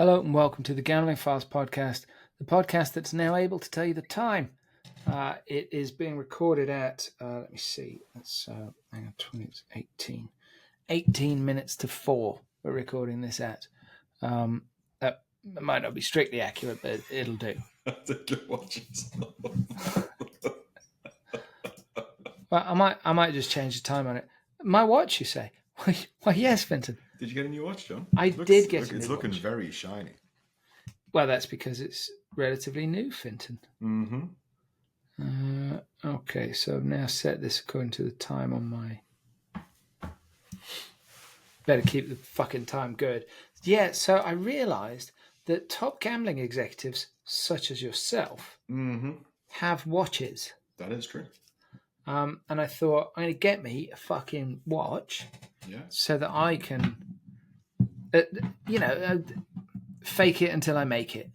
Hello and welcome to the Gambling Files podcast, the podcast that's now able to tell you the time. It is being recorded at, let me see, it's, hang on, 20, it's 18 minutes to 4 we're recording this at. That might not be strictly accurate, but it'll do. I think you're watching stuff. Well, I might just change the time on it. My watch, you say? Why, yes, Fintan. Did you get a new watch, John? I did get a new It's looking watch. very shiny. Well, that's because it's relatively new, Fintan. Mm-hmm. Okay, so I've now set this according to the time on my... Better keep the fucking time good. Yeah, so I realised that top gambling executives, such as yourself, have watches. That is true. And I thought, I'm going to get me a fucking watch so that I can, fake it until I make it.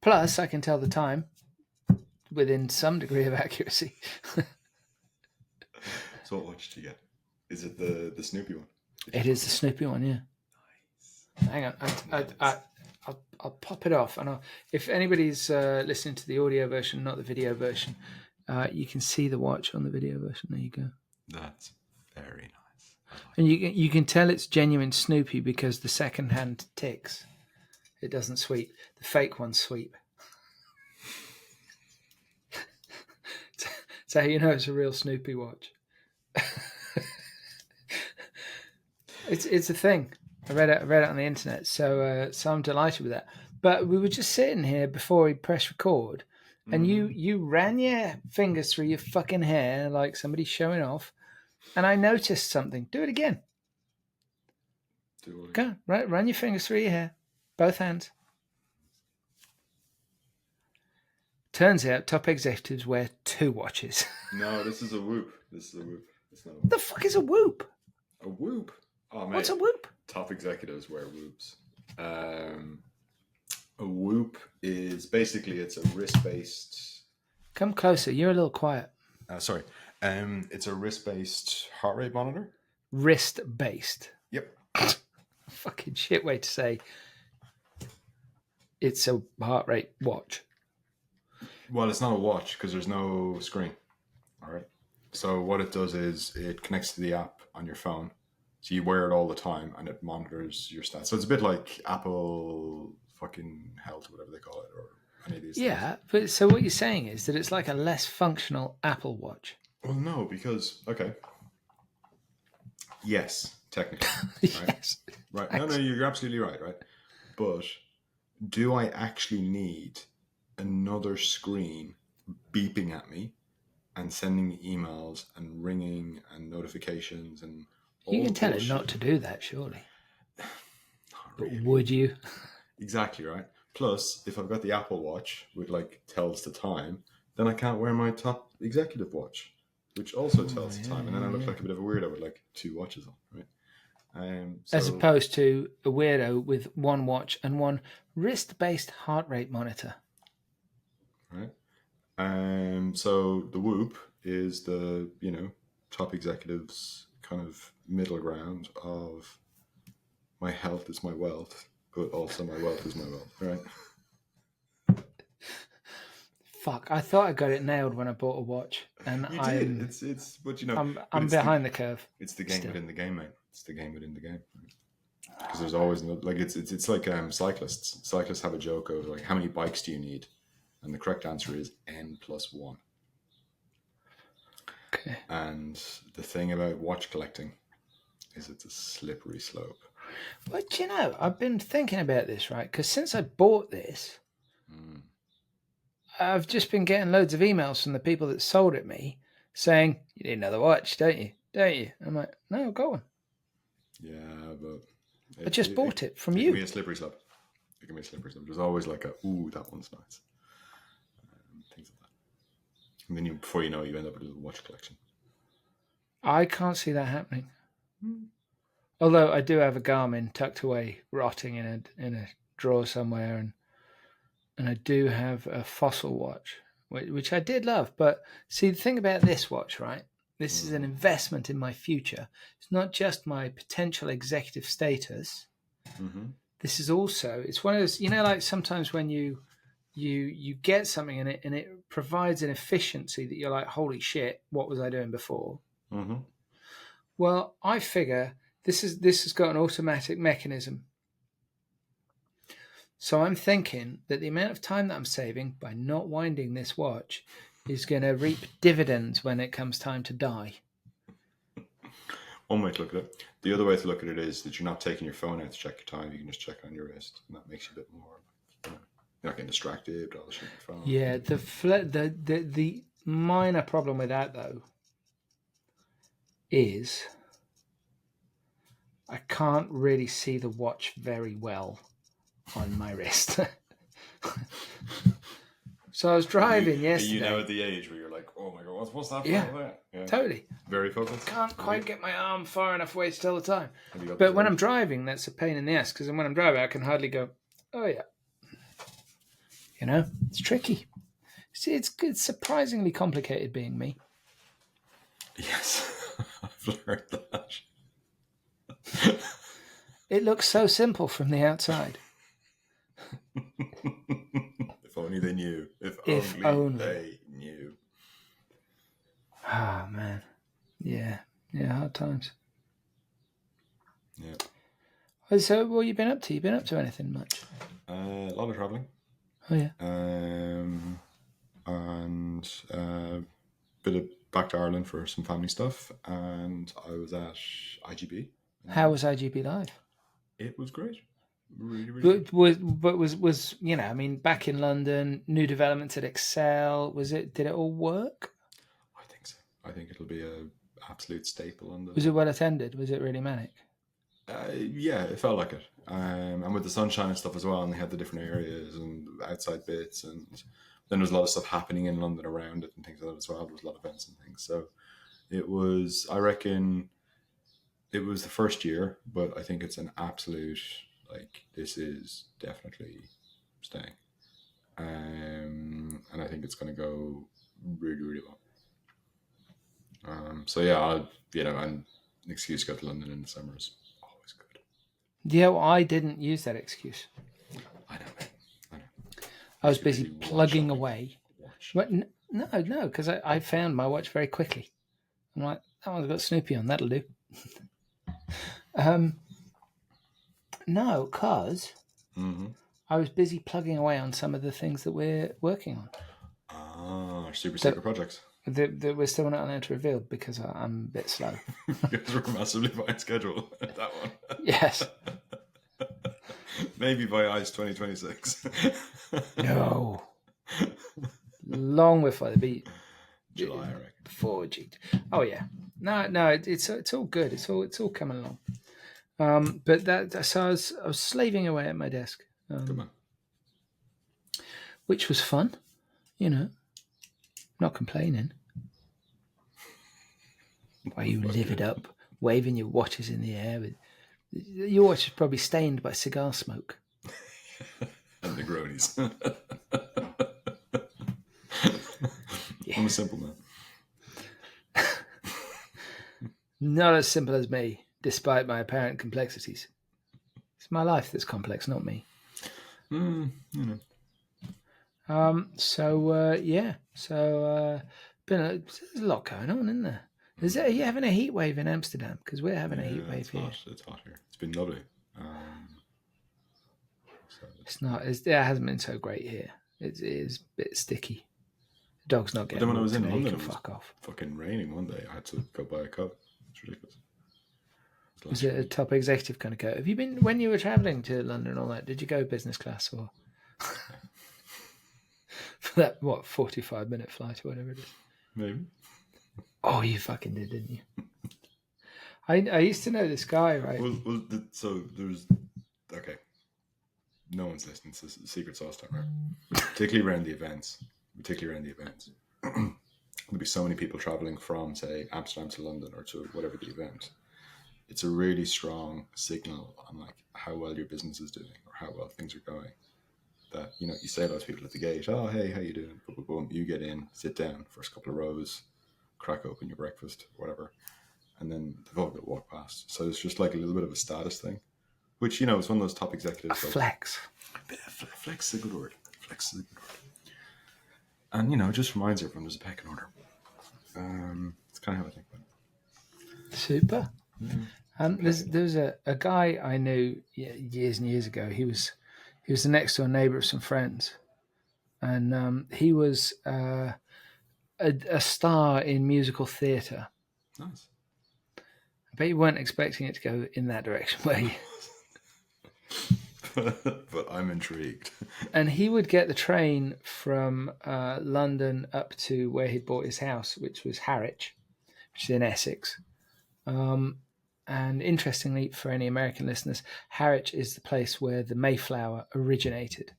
Plus, I can tell the time within some degree of accuracy. So what watch did you get? Is it the Snoopy one? It is the Snoopy one, yeah. Nice. Hang on, I'll pop it off. And if anybody's listening to the audio version, not the video version, you can see the watch on the video version. There you go. That's very nice. And you can tell it's genuine Snoopy because the second hand ticks. It doesn't sweep. The fake ones sweep. That's how you know it's a real Snoopy watch. It's a thing. I read it on the internet, so I'm delighted with that. But we were just sitting here before we press record, and you ran your fingers through your fucking hair like somebody showing off, and I noticed something. Do it again. Go on, run your fingers through your hair, both hands. Turns out top executives wear two watches. No, this is a Whoop. It's not a What the fuck is a Whoop? A Whoop? Oh, mate. What's a Whoop? Top executives wear Whoops. A Whoop is basically, it's a wrist-based... Come closer. You're a little quiet. Sorry. It's a wrist-based heart rate monitor. Wrist-based. Yep. Fucking shit way to say it's a heart rate watch. Well, it's not a watch because there's no screen. All right. So what it does is it connects to the app on your phone. So you wear it all the time and it monitors your stats. So it's a bit like Apple fucking Health, whatever they call it, or any of these things. Yeah, but so what you're saying is that it's like a less functional Apple Watch. Well, no, because, okay. Yes, technically. Right? Yes. Right. No, you're absolutely right. But do I actually need another screen beeping at me and sending me emails and ringing and notifications and all you can tell bullshit? it not to do that, surely. Not But really. would you? Exactly, right? Plus, if I've got the Apple Watch, which like tells the time, then I can't wear my top executive watch, which also tells the time, and then I look like a bit of a weirdo with like two watches on, right? As opposed to a weirdo with one watch and one wrist-based heart rate monitor. Right. So the Whoop is the, top executives kind of middle ground of my health is my wealth, but also my wealth is my wealth, right? Fuck, I thought I got it nailed when I bought a watch. And You did. It's but I'm behind the curve. It's the game still. within the game, mate. It's the game within the game. Because there's always like it's like cyclists. Cyclists have a joke of like, how many bikes do you need? And the correct answer is N+1. Okay. And the thing about watch collecting is it's a slippery slope. But I've been thinking about this, right? Because since I bought this, I've just been getting loads of emails from the people that sold it me saying, you need another watch, don't you? I'm like, no, go on. Yeah, but... I just bought it from you. you. It can be a slippery slope. There's always like that one's nice. Things like that. And then before you know it, you end up with a little watch collection. I can't see that happening. Although I do have a Garmin tucked away, rotting in a drawer somewhere, and I do have a Fossil watch, which I did love. But see, the thing about this watch, right? This is an investment in my future. It's not just my potential executive status. this is also, it's one of those, like sometimes when you get something in it and it provides an efficiency that you're like, holy shit, what was I doing before? Mm-hmm. Well, I figure this has got an automatic mechanism. So I'm thinking that the amount of time that I'm saving by not winding this watch is going to reap dividends when it comes time to die. One way to look at it. The other way to look at it is that you're not taking your phone out to check your time. You can just check it on your wrist, and that makes you a bit more. You're not getting distracted. All the shit on your phone. Yeah, the minor problem with that though is I can't really see the watch very well on my wrist. So I was driving yesterday. You know, at the age where you're like, oh my god, what's that? Yeah, totally. Very focused. Can't quite get my arm far enough away to tell the time. But when I'm driving, that's a pain in the ass because when I'm driving, I can hardly go, oh yeah. It's tricky. See, it's surprisingly complicated being me. Yes, I've learned that. It looks so simple from the outside. If only they knew. If only they knew. Ah, man. Yeah, hard times. Yeah. So, what have you been up to? You been up to anything much? A lot of travelling. Oh, yeah. And bit of back to Ireland for some family stuff. And I was at IGB. How was IGB Live? It was great. Really, really good. But was I mean, back in London, new developments at Excel, did it all work? I think so. I think it'll be a absolute staple on the... Was it well attended? Was it really manic? Yeah, it felt like it. And with the sunshine and stuff as well, and they had the different areas and outside bits, and then there was a lot of stuff happening in London around it and things like that as well. There was a lot of events and things. So it was, I reckon, it was the first year, but I think it's an absolute, this is definitely staying. And I think it's going to go really, really well. So yeah, and an excuse to go to London in the summer is always good. Yeah, well, I didn't use that excuse. I know. I was busy plugging away. But no, because I found my watch very quickly. I'm like, that one's got Snoopy on, that'll do. No, because I was busy plugging away on some of the things that we're working on. Ah, super secret projects. That we're still not allowed to reveal because I'm a bit slow. Because we're massively behind schedule. That one. Yes. Maybe by ICE 2026. No. Long before the beat. July, I reckon. Before G. Oh yeah. No. It's all good. It's all coming along. But so I was slaving away at my desk. Come on. Which was fun, Not complaining. Why you livid up, waving your watches in the air. Your watch is probably stained by cigar smoke. And Negronis. Yeah. I'm a simple man. Not as simple as me, despite my apparent complexities. It's my life that's complex, not me. There's a lot going on, isn't there? Are you having a heat wave in Amsterdam? Because we're having a heat wave here. It's hot here. It's been lovely. It's not. It hasn't been so great here. It is a bit sticky. The dog's not getting. But then when I was in today, London, it was fuck off. Fucking raining one day. I had to go buy a coat. It's ridiculous. Was it a top executive kind of coat? Have you been when you were travelling to London and all that? Did you go business class or for that 45-minute flight or whatever it is? Maybe. Oh, you fucking did, didn't you? I used to know this guy, right? So there's okay. No one's listening to Secret Sauce time, right? Particularly around the events. There'll be so many people traveling from, say, Amsterdam to London or to whatever the event. It's a really strong signal on how well your business is doing or how well things are going. That you say to those people at the gate, "Oh, hey, how you doing?" Boom, boom, boom. You get in, sit down, first couple of rows, crack open your breakfast, whatever, and then they've all got to walk past. So it's just a little bit of a status thing. which, is one of those top executives. Flex. Flex is a good word. Flex is a good word. And, it just reminds everyone there's a pecking order. It's kind of how I think about it. Super. There's a guy I knew years and years ago. He was the next door neighbour of some friends. And he was a star in musical theatre. Nice. I bet you weren't expecting it to go in that direction, were you? But I'm intrigued. And he would get the train from London up to where he'd bought his house, which was Harwich, which is in Essex. And interestingly, for any American listeners, Harwich is the place where the Mayflower originated.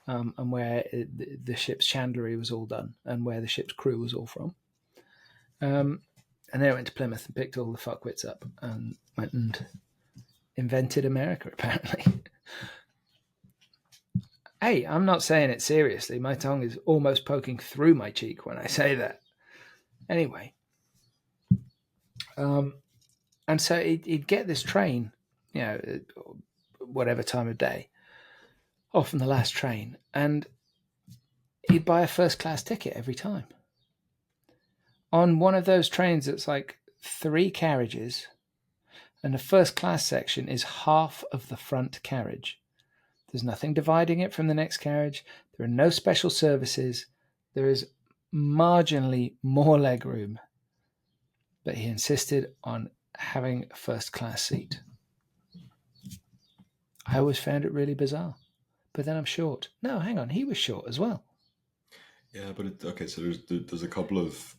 And where the ship's chandlery was all done, and where the ship's crew was all from. And then I went to Plymouth and picked all the fuckwits up and went and invented America, apparently. Hey, I'm not saying it seriously. My tongue is almost poking through my cheek when I say that. Anyway. And so he'd get this train, whatever time of day, off on the last train, and he'd buy a first class ticket every time. On one of those trains that's like 3 carriages, and the first class section is half of the front carriage. There's nothing dividing it from the next carriage. There are no special services. There is marginally more legroom. But he insisted on having a first class seat. I always found it really bizarre. But then I'm short. No, hang on. He was short as well. Yeah, but so there's a couple of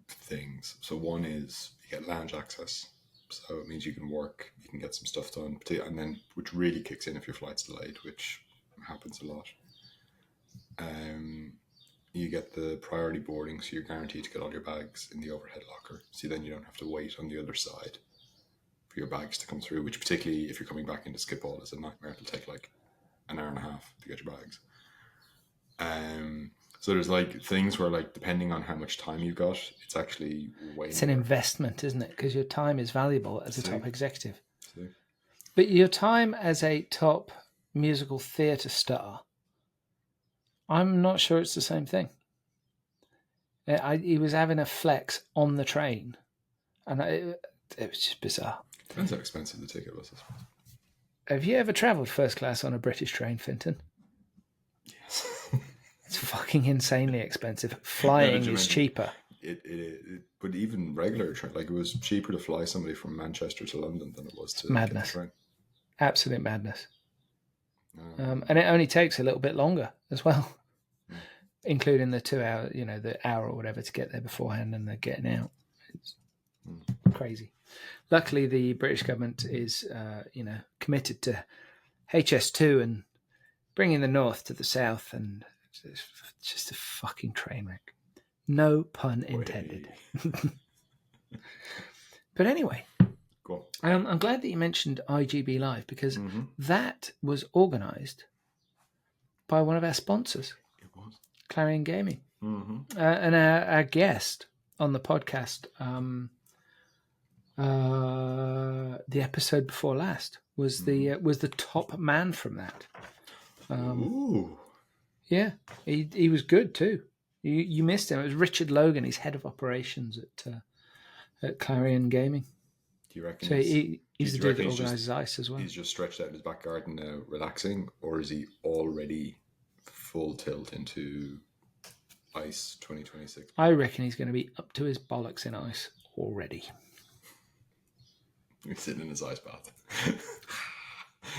things. So one is you get lounge access. So it means you can work, you can get some stuff done, and then which really kicks in if your flight's delayed, which happens a lot. You get the priority boarding, so you're guaranteed to get all your bags in the overhead locker. So then you don't have to wait on the other side for your bags to come through, which particularly if you're coming back into Schiphol is a nightmare. It'll take like an hour and a half to get your bags. So there's like things where like depending on how much time you've got, it's actually way. It's an investment, isn't it? Because your time is valuable as a top executive. But your time as a top musical theatre star, I'm not sure it's the same thing. He was having a flex on the train, and it was just bizarre. Depends how expensive the ticket was. Have you ever travelled first class on a British train, Fintan? Yes. It's fucking insanely expensive. Flying is cheaper. But even regular train, like it was cheaper to fly somebody from Manchester to London than it was to madness. Get the train. Absolute madness. And it only takes a little bit longer as well, including the 2 hour, the hour or whatever to get there beforehand and the getting out. It's crazy. Luckily, the British government is, committed to HS2 and bringing the north to the south, and it's just a fucking train wreck. No pun intended. But anyway, cool. I'm glad that you mentioned IGB Live, because that was organised by one of our sponsors. It was. Clarion Gaming. And our guest on the podcast, the episode before last, was the top man from that. Ooh. Yeah, he was good too. You missed him. It was Richard Logan. He's head of operations at Clarion Gaming. Do you reckon? So he's the dude that organises ice as well. He's just stretched out in his back garden now, relaxing, or is he already full tilt into ice 2026? I reckon he's going to be up to his bollocks in ice already. He's sitting in his ice bath.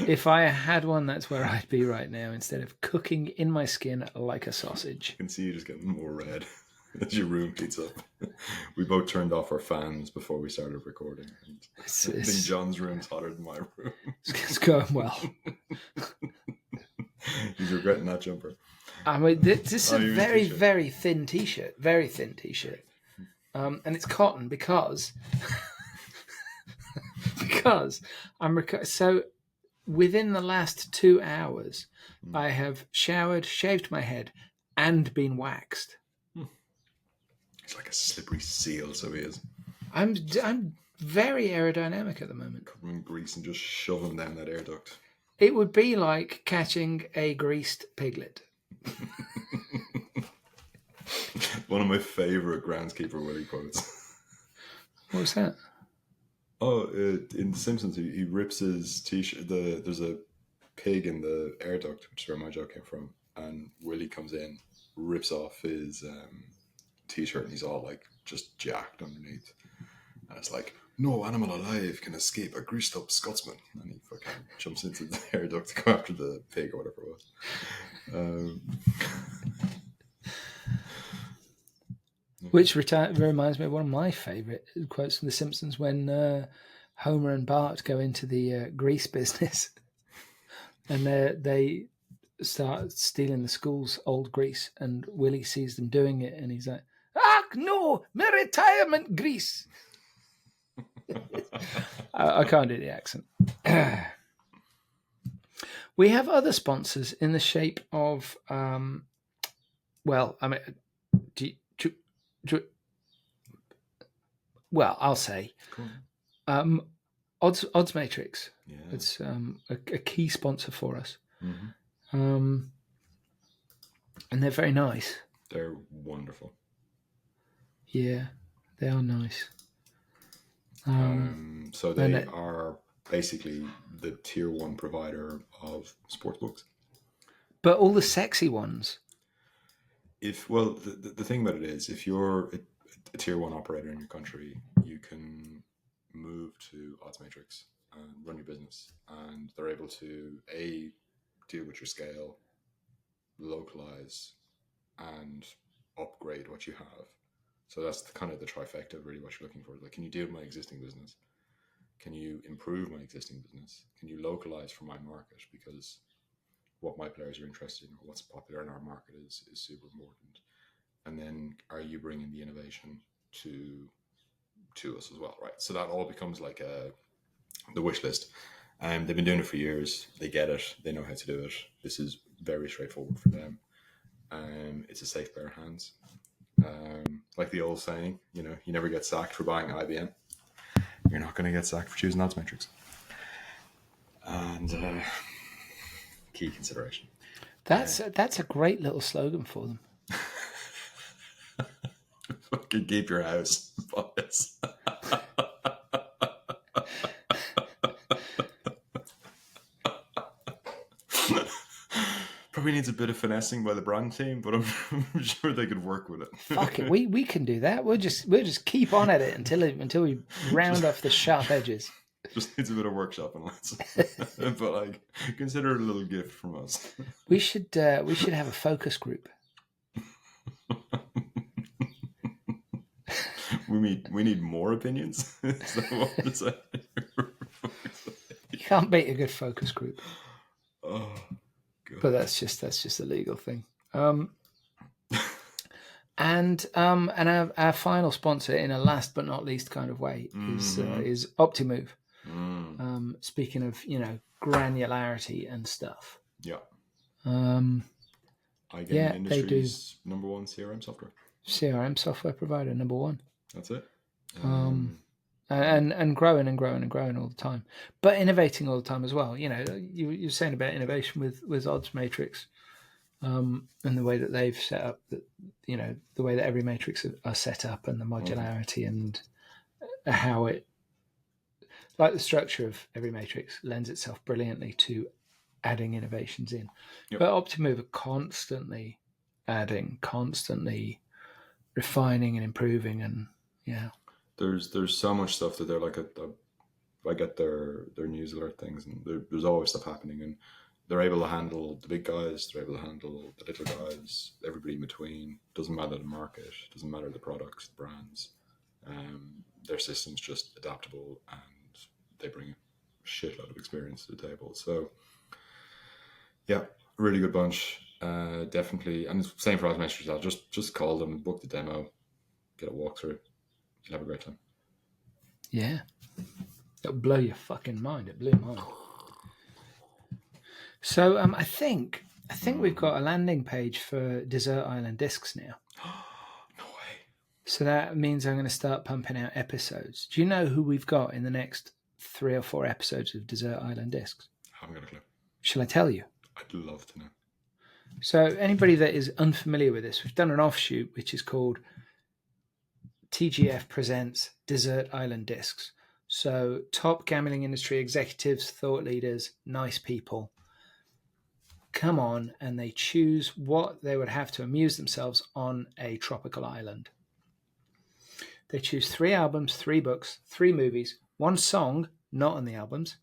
If I had one, that's where I'd be right now, instead of cooking in my skin like a sausage. I can see you just getting more red as your room heats up. We both turned off our fans before we started recording. I think John's room's hotter than my room. It's going well. He's regretting that jumper. I mean, this is a very, very thin t-shirt. Very thin t-shirt. And it's cotton because I'm so within the last 2 hours, I have showered, shaved my head, and been waxed. He's like a slippery seal, so he is. I'm very aerodynamic at the moment. Cover them in grease and just shove them down that air duct. It would be like catching a greased piglet. One of my favourite groundskeeper Willie quotes. What was that? Oh, in The Simpsons, he rips his t-shirt. There's a pig in the air duct, which is where my joke came from. And Willie comes in, rips off his t-shirt, and he's all like just jacked underneath. And it's like, no animal alive can escape a greased up Scotsman. And he fucking jumps into the air duct to go after the pig or whatever it was. Which reminds me of one of my favourite quotes from The Simpsons when Homer and Bart go into the grease business and they start stealing the school's old grease, and Willie sees them doing it and he's like, "Ah, no, my retirement grease." I can't do the accent. We have other sponsors in the shape of, well, I mean, well, I'll say, Odds Matrix. Yeah. It's a key sponsor for us, Mm-hmm. And they're very nice. They're wonderful. Yeah, they are nice. So they are basically the tier 1 provider of sportsbooks. But all the sexy ones. The thing about it is, if you're a tier 1 operator in your country, you can move to Odds Matrix and run your business, and they're able to deal with your scale, localize, and upgrade what you have. So that's kind of the trifecta of really what you're looking for. Like, can you deal with my existing business? Can you improve my existing business? Can you localize for my market? Because what my players are interested in or what's popular in our market is super important. And then are you bringing the innovation to us as well, right? So that all becomes like the wish list. They've been doing it for years. They get it. They know how to do it. This is very straightforward for them. It's a safe pair of hands. Like the old saying, you never get sacked for buying IBM. You're not going to get sacked for choosing Odds Matrix. And key consideration. That's a great little slogan for them. Fucking keep your house, boys. Probably needs a bit of finessing by the brand team, but I'm sure they could work with it. Fuck it, we can do that. We'll just keep on at it until we round off the sharp edges. Just needs a bit of workshop and but like, consider it a little gift from us. We should have a focus group. We need more opinions. Is that what we're saying? You can't beat a good focus group. Oh, God. But that's just a legal thing. And our final sponsor, in a last but not least kind of way, is Optimove. Speaking of granularity and stuff. Yeah. They do number 1 CRM software. CRM software provider number 1. That's it. And growing and growing and growing all the time, but innovating all the time as well. You're saying about innovation with Odds Matrix, and the way that they've set up the way that every matrix are set up, and the modularity and how it, like the structure of every matrix, lends itself brilliantly to adding innovations in. Yep. But Optimove are constantly adding, constantly refining and improving, and There's so much stuff that they're like I get their news alert things, and there's always stuff happening, and they're able to handle the big guys, they're able to handle the little guys, everybody in between. Doesn't matter the market, doesn't matter the products, the brands. Their system's just adaptable, and they bring a shitload of experience to the table. So yeah, really good bunch. Definitely, and same for Odds Matrix. Just call them, book the demo, get a walkthrough. You'll have a great time. Yeah. It'll blow your fucking mind. It blew mine. So I think we've got a landing page for Desert Island Discs now. No way. So that means I'm going to start pumping out episodes. Do you know who we've got in the next 3 or 4 episodes of Desert Island Discs? I haven't got a clue. Shall I tell you? I'd love to know. So anybody that is unfamiliar with this, we've done an offshoot which is called TGF Presents Desert Island Discs. So top gambling industry executives, thought leaders, nice people come on and they choose what they would have to amuse themselves on a tropical island. They choose 3 albums, 3 books, 3 movies, 1 song, not on the albums,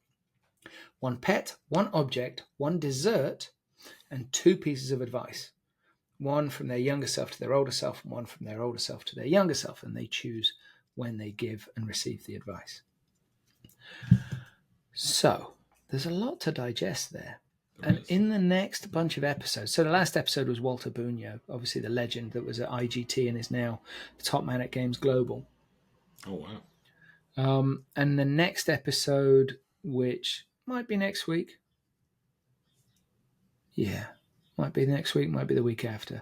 1 pet, 1 object, 1 dessert, and 2 pieces of advice. 1 from their younger self to their older self, and 1 from their older self to their younger self, and they choose when they give and receive the advice. So there's a lot to digest there. And in the next bunch of episodes, so the last episode was Walter Bugno, obviously the legend that was at IGT and is now the top man at Games Global. Oh, wow. And the next episode, which might be next week. Yeah, might be next week, might be the week after,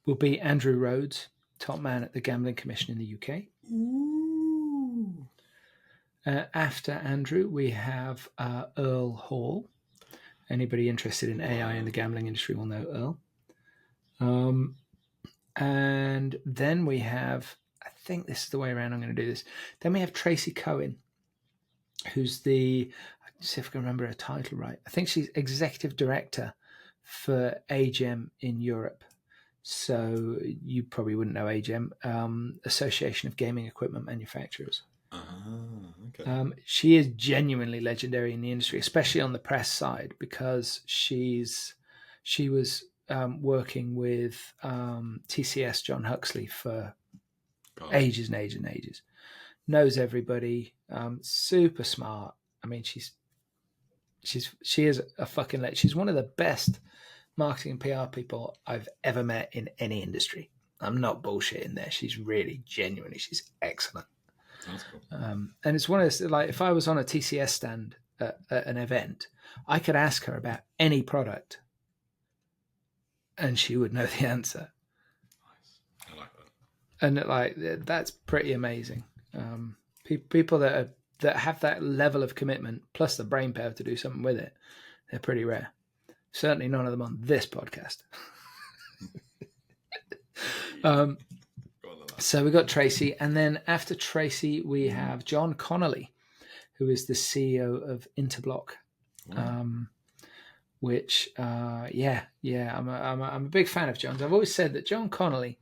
will be Andrew Rhodes, top man at the Gambling Commission in the UK. Ooh. After Andrew, we have Earl Hall. Anybody interested in AI in the gambling industry will know Earl. And then we have, I think this is the way around I'm going to do this. Then we have Tracy Cohen, who's let's see if I can remember her title right. I think she's executive director for AGEM in Europe. So you probably wouldn't know AGEM, Association of Gaming Equipment Manufacturers. Okay. She is genuinely legendary in the industry, especially on the press side, because she was working with TCS John Huxley for ages and ages and ages. Knows everybody, super smart. I mean, she is a fucking legend. She's one of the best marketing and PR people I've ever met in any industry. I'm not bullshitting there. She's really genuinely, she's excellent. That's cool. And it's one of those, like, if I was on a TCS stand at an event, I could ask her about any product and she would know the answer. Nice. I like that. And like, that's pretty amazing. People that have that level of commitment plus the brain power to do something with it, they're pretty rare. Certainly none of them on this podcast. So we got Tracy, and then after Tracy we have John Connolly, who is the CEO of Interblock. Wow. Which I'm a big fan of John's. I've always said that John Connolly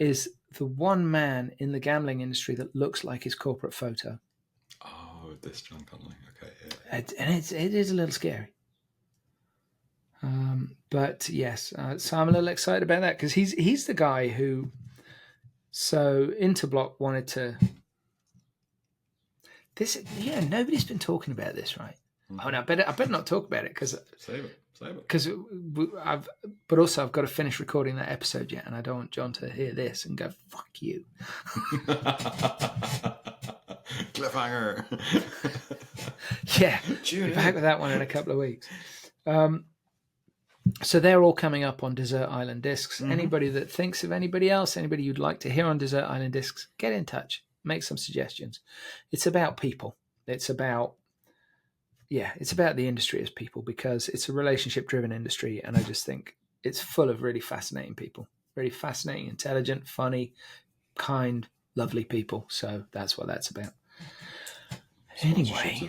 is the one man in the gambling industry that looks like his corporate photo. Oh, this John Connolly. Okay, yeah. And it is a little scary. But yes, so I'm a little excited about that because he's the guy who. So Interblock wanted to. Nobody's been talking about this, right? Mm-hmm. Oh no, I better not talk about it because save it. Because but also I've got to finish recording that episode yet, and I don't want John to hear this and go fuck you. Cliffhanger. Yeah, be back with that one in a couple of weeks. So they're all coming up on Desert Island Discs. Mm-hmm. Anybody that thinks of anybody else, anybody you'd like to hear on Desert Island Discs, get in touch. Make some suggestions. It's about people. It's about the industry as people because it's a relationship-driven industry, and I just think it's full of really fascinating people. Really fascinating, intelligent, funny, kind, lovely people. So that's what that's about. Anyway.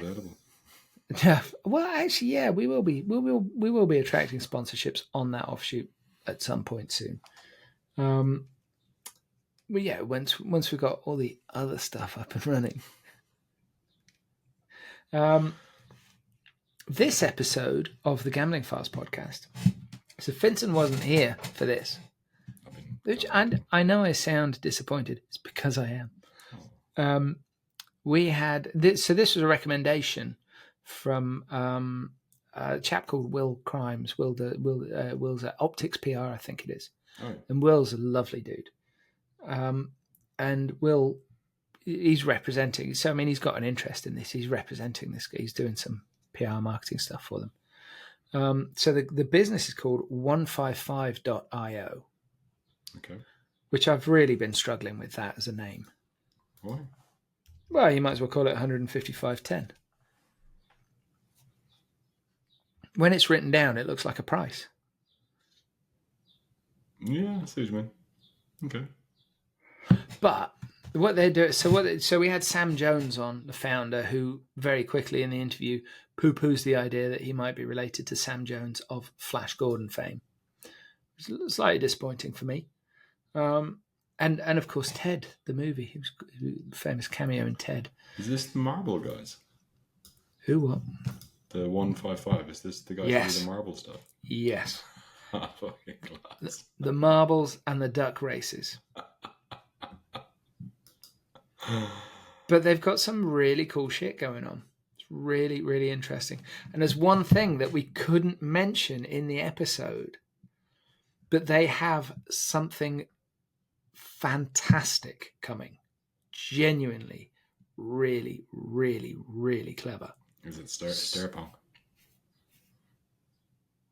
Yeah, well, actually, yeah, we will be attracting sponsorships on that offshoot at some point soon. But yeah, once we've got all the other stuff up and running. This episode of the Gambling Files podcast. So Fintan wasn't here for this, which I know I sound disappointed. It's because I am. We had this. So this was a recommendation from a chap called Will Crimes. Will's at Optics PR, I think it is. Oh. And Will's a lovely dude. And Will, he's representing. So I mean, he's got an interest in this. He's representing this. He's doing some PR marketing stuff for them. So the business is called 155.io. Okay. which I've really been struggling with that as a name. Why? Well, you might as well call it 155.10. When it's written down, it looks like a price. Yeah, I see what you mean. Okay. But what they do, so we had Sam Jones on, the founder, who very quickly in the interview poo-poos the idea that he might be related to Sam Jones of Flash Gordon fame. It's slightly disappointing for me. And of course Ted, the movie, he was a famous cameo in Ted. Is this the Marble guys? Who what? The 155. Is this the guys who do the marble stuff? Yes. Fucking class. The marbles and the duck races. But they've got some really cool shit going on. It's really, really interesting. And there's one thing that we couldn't mention in the episode, but they have something fantastic coming. Genuinely, really, really, really clever. Is it stair pong?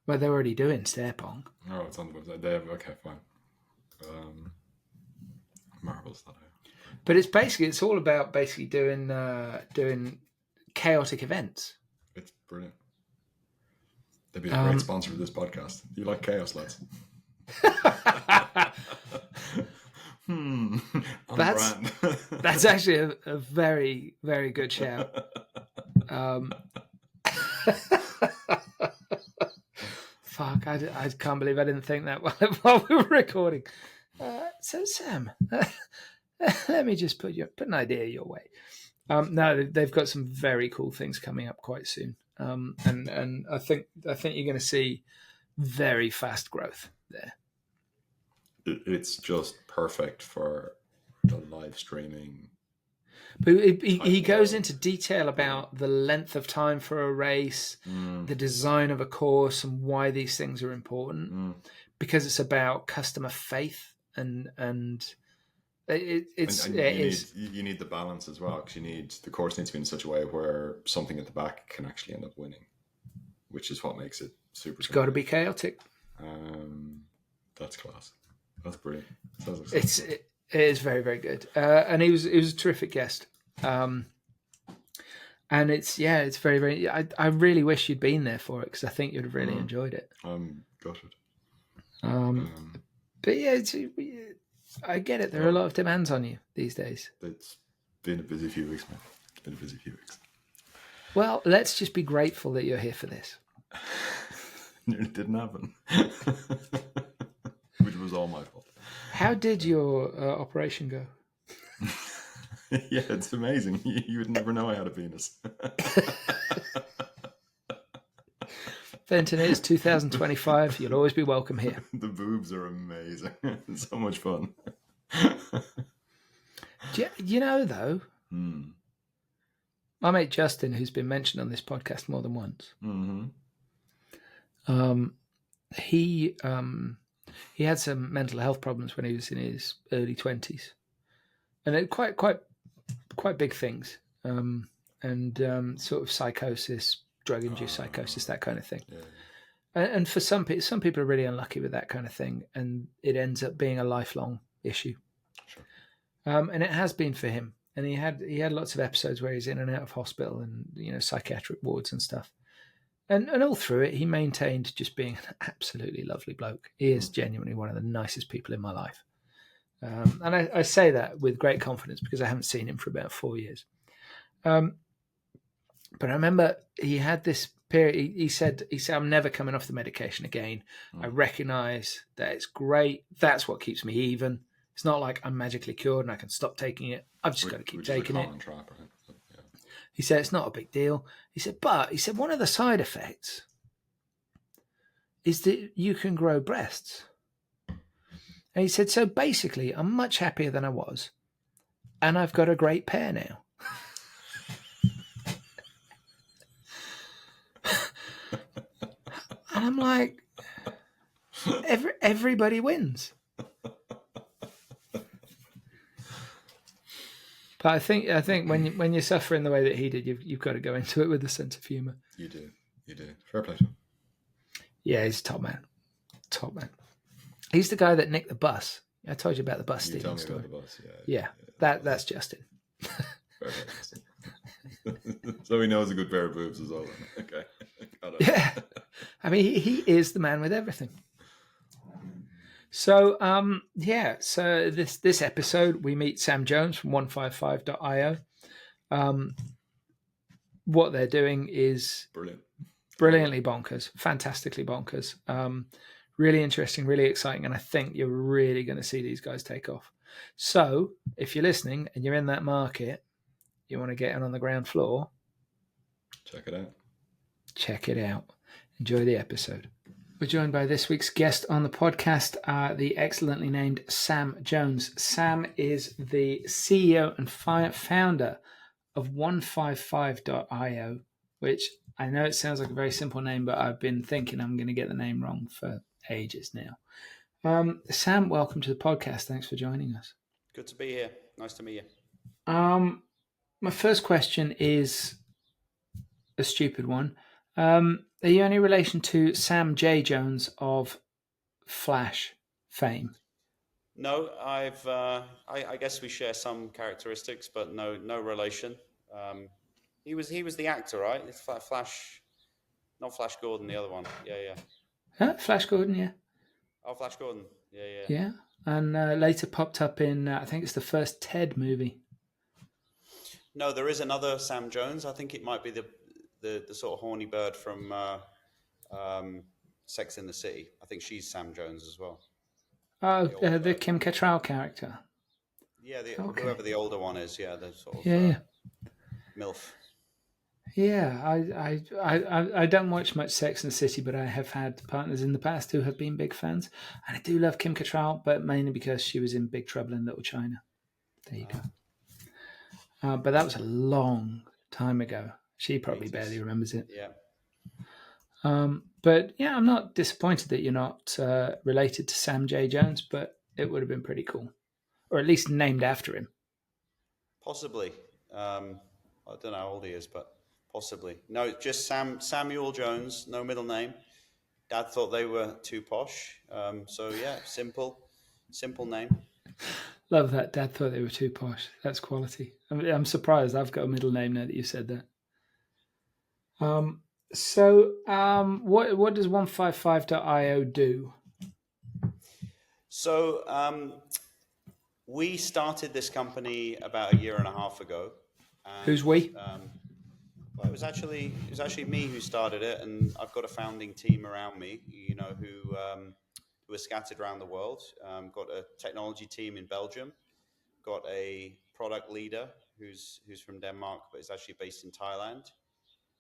Well, they're already doing stair pong. Oh, it's on the website. They have, okay, fine. Marbles that I. But it's all about basically doing chaotic events. It's brilliant. They'd be a great sponsor for this podcast. You like chaos, lads? That's actually a very, very good shout. Fuck, I can't believe I didn't think that while we were recording. So Sam, let me just put an idea your way. No, they've got some very cool things coming up quite soon, and I think you're going to see very fast growth there. It's just perfect for the live streaming. But he goes into detail about the length of time for a race, the design of a course, and why these things are important. Because it's about customer faith and you need the balance as well, because the course needs to be in such a way where something at the back can actually end up winning, which is what makes it super. It's got to be chaotic. That's class. That's brilliant. It is very, very good, and he was a terrific guest. And it's very, very. I really wish you'd been there for it, because I think you'd have really enjoyed it. I'm gutted. But yeah, I get it. There are a lot of demands on you these days. It's been a busy few weeks, man. It's been a busy few weeks. Well, let's just be grateful that you're here for this. It didn't happen. Which was all my fault. How did your operation go? Yeah, it's amazing. You would never know I had a penis. Fintan, it is 2025. You'll always be welcome here. The boobs are amazing. It's so much fun. You know, though, my mate Justin, who's been mentioned on this podcast more than once, he had some mental health problems when he was in his early 20s, and it quite big things, and sort of psychosis, drug-induced psychosis, that kind of thing. Yeah. And for some people are really unlucky with that kind of thing, and it ends up being a lifelong issue. Sure. And it has been for him. And he had lots of episodes where he's in and out of hospital and psychiatric wards and stuff. And all through it, he maintained just being an absolutely lovely bloke. He is genuinely one of the nicest people in my life. And I say that with great confidence because I haven't seen him for about 4 years. But I remember he had this period. He said, I'm never coming off the medication again. I recognise that it's great. That's what keeps me even. It's not like I'm magically cured and I can stop taking it. I've just got to keep taking it. Trap, right? Yeah. He said, it's not a big deal. He said, one of the side effects is that you can grow breasts. And he said, so basically, I'm much happier than I was. And I've got a great pair now. And I'm like, everybody wins. But I think when you suffer in the way that he did, you've got to go into it with a sense of humour. You do. Fair play to him. Yeah, he's a top man. He's the guy that nicked the bus I told you about the bus You tell stealing me story. about the bus. Yeah, that's Justin. Very interesting. So he knows a good pair of boobs as well. Then. Okay. Got it. Yeah, I mean he is the man with everything. So so this episode we meet Sam Jones from 155.io. What they're doing is Brilliant. brilliantly bonkers, fantastically bonkers. Really interesting, really exciting, and I think you're really going to see these guys take off. So if you're listening and you're in that market, you want to get in on the ground floor, Check it out. check it out. Enjoy the episode. We're joined by this week's guest on the podcast, the excellently named Sam Jones. Sam is the CEO and founder of 155.io, which I know it sounds like a very simple name, but I've been thinking I'm going to get the name wrong for ages now. Sam, welcome to the podcast. Thanks for joining us. Good to be here. Nice to meet you. My first question is a stupid one. Are you any relation to Sam J. Jones of Flash fame? No, I guess we share some characteristics, but no relation. He was the actor, right? It's Flash, not Flash Gordon, the other one. Yeah. Huh? Flash Gordon, yeah. Oh, Flash Gordon. Yeah. Yeah, and later popped up in, I think it's the first Ted movie. No, there is another Sam Jones. I think it might be the sort of horny bird from Sex in the City. I think she's Sam Jones as well. Oh, the Kim Cattrall character. Yeah, whoever the older one is. Yeah, the sort of MILF. Yeah, I don't watch much Sex and the City, but I have had partners in the past who have been big fans, and I do love Kim Cattrall, but mainly because she was in Big Trouble in Little China. There you go. But that was a long time ago. She probably 80s. barely remembers it. Yeah. But yeah, I'm not disappointed that you're not related to Sam J. Jones, but it would have been pretty cool, or at least named after him. Possibly. I don't know how old he is, but possibly. No, just Samuel Jones, no middle name. Dad thought they were too posh. So yeah, simple name. Love that. Dad thought they were too posh. That's quality. I'm surprised I've got a middle name now that you said that. So what does 155.io do? So we started this company about a year and a half ago. And, Who's we? Well, it was actually me who started it, and I've got a founding team around me, who are scattered around the world. Got a technology team in Belgium, got a product leader who's from Denmark, but is actually based in Thailand.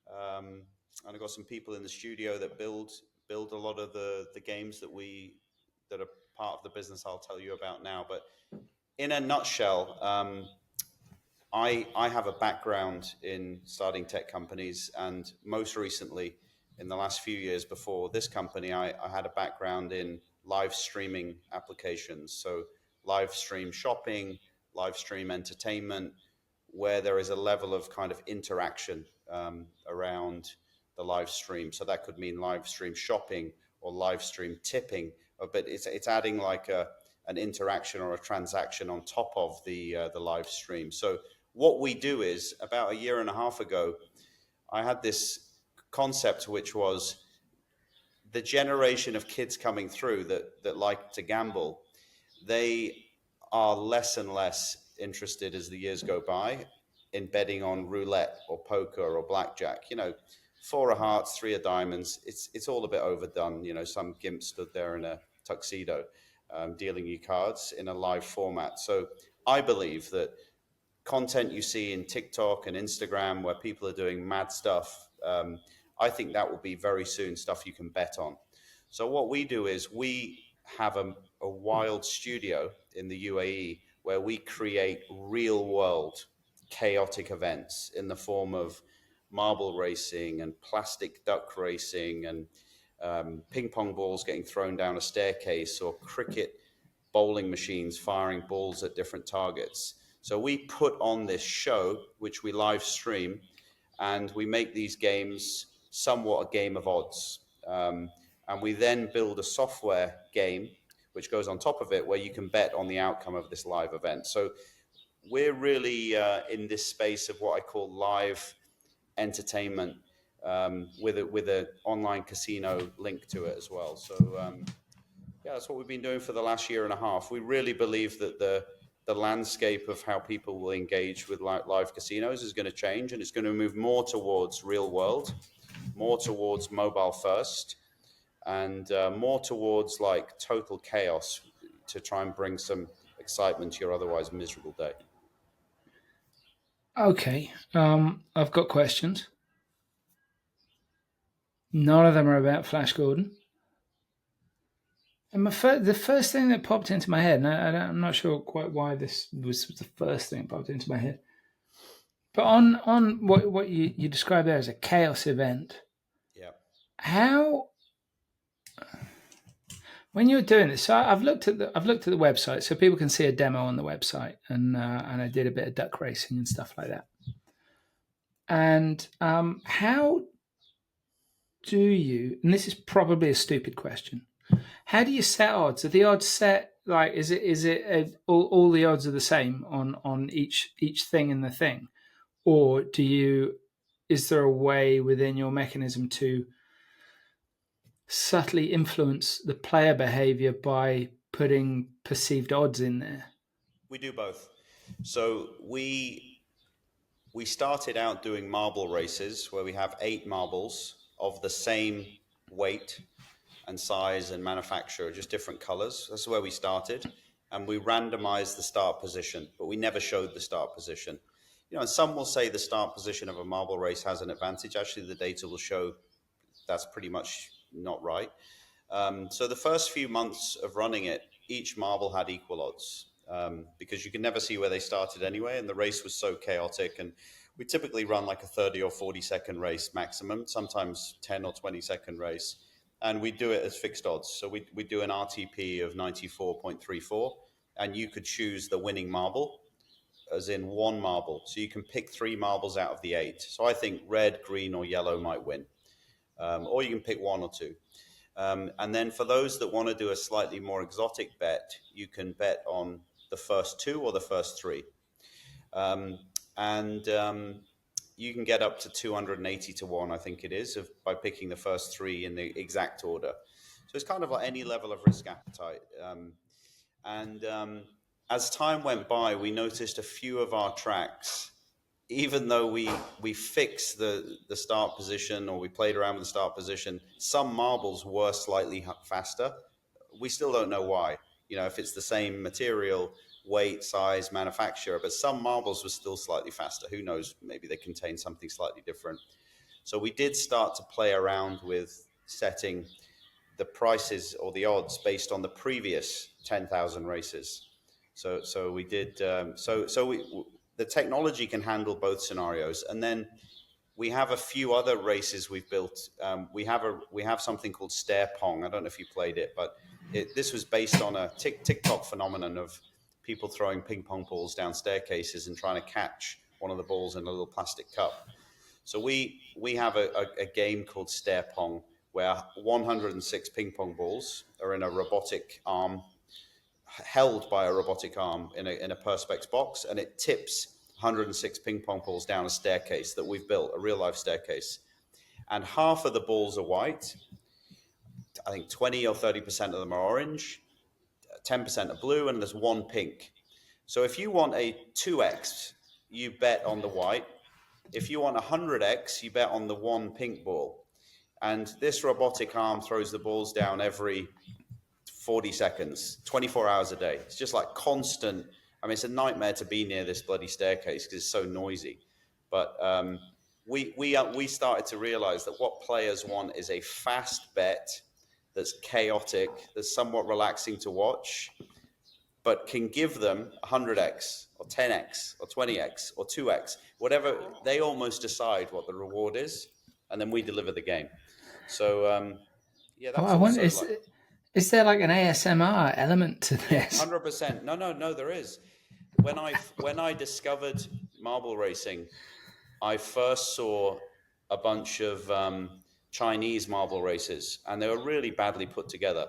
And I've got some people in the studio that build a lot of the games that are part of the business I'll tell you about now. But in a nutshell, I have a background in starting tech companies, and most recently, in the last few years before this company, I had a background in live streaming applications. So live stream shopping, live stream entertainment, where there is a level of kind of interaction around the live stream. So that could mean live stream shopping or live stream tipping, but it's adding like an interaction or a transaction on top of the live stream. So what we do is, about a year and a half ago, I had this concept, which was the generation of kids coming through that like to gamble. They are less and less interested as the years go by in betting on roulette or poker or blackjack. 4 of hearts, 3 of diamonds. It's all a bit overdone. Some gimp stood there in a tuxedo dealing you cards in a live format. So I believe that content you see in TikTok and Instagram where people are doing mad stuff, I think that will be very soon stuff you can bet on. So what we do is we have a wild studio in the UAE where we create real world chaotic events in the form of marble racing and plastic duck racing and ping pong balls getting thrown down a staircase, or cricket bowling machines firing balls at different targets. So we put on this show, which we live stream, and we make these games somewhat a game of odds. And we then build a software game, which goes on top of it, where you can bet on the outcome of this live event. So we're really in this space of what I call live entertainment, with a online casino link to it as well. So yeah, that's what we've been doing for the last year and a half. We really believe that the landscape of how people will engage with live casinos is going to change, and it's going to move more towards real world, more towards mobile first, and more towards like total chaos to try and bring some excitement to your otherwise miserable day. Okay, I've got questions. None of them are about Flash Gordon. And the first thing that popped into my head, and I'm not sure quite why this was the first thing that popped into my head, but on what you describe there as a chaos event, Yeah. how, when you're doing this, so I've looked at the website, so people can see a demo on the website, and I did a bit of duck racing and stuff like that. And how do you? And this is probably a stupid question. How do you set odds? Are the odds set like is it all the odds are the same on each thing in the thing, or is there a way within your mechanism to subtly influence the player behavior by putting perceived odds in there? We do both. So we started out doing marble races where we have 8 marbles of the same weight and size and manufacturer, just different colors. That's where we started. And we randomized the start position, but we never showed the start position. And some will say the start position of a marble race has an advantage. Actually, the data will show that's pretty much not right. So the first few months of running it, each marble had equal odds, because you can never see where they started anyway. And the race was so chaotic. And we typically run like a 30 or 40-second race maximum, sometimes 10 or 20-second race. And we do it as fixed odds. So we do an RTP of 94.34, and you could choose the winning marble, as in one marble. So you can pick 3 marbles out of the 8. So I think red, green, or yellow might win. Or you can pick 1 or 2. And then for those that want to do a slightly more exotic bet, you can bet on the first 2 or the first 3. You can get up to 280 to 1, I think it is, by picking the first 3 in the exact order. So it's kind of like any level of risk appetite. As time went by, we noticed a few of our tracks, even though we fixed the start position, or we played around with the start position, some marbles were slightly faster. We still don't know why. If it's the same material, weight, size, manufacturer, but some marbles were still slightly faster. Who knows? Maybe they contain something slightly different. So we did start to play around with setting the prices or the odds based on the previous 10,000 races. So we did. The technology can handle both scenarios, and then we have a few other races we've built. We have something called stair pong. I don't know if you played it, but this was based on a TikTok phenomenon of people throwing ping pong balls down staircases and trying to catch one of the balls in a little plastic cup. So we have a game called stair pong, where 106 ping pong balls are in a robotic arm, held by a robotic arm in a Perspex box, and it tips 106 ping pong balls down a staircase that we've built, a real life staircase. And half of the balls are white. I think 20 or 30% of them are orange, 10% are blue, and there's 1 pink. So if you want a 2x, you bet on the white. If you want 100x, you bet on the 1 pink ball. And this robotic arm throws the balls down every 40 seconds, 24 hours a day. It's just like constant. I mean, it's a nightmare to be near this bloody staircase because it's so noisy. But we started to realize that what players want is a fast bet that's chaotic, that's somewhat relaxing to watch, but can give them 100x or 10x or 20x or 2x, whatever. They almost decide what the reward is, and then we deliver the game. So yeah, that's I wonder, also is there like an ASMR element to this? 100%. No, there is. When I discovered marble racing, I first saw a bunch of Chinese marble races, and they were really badly put together.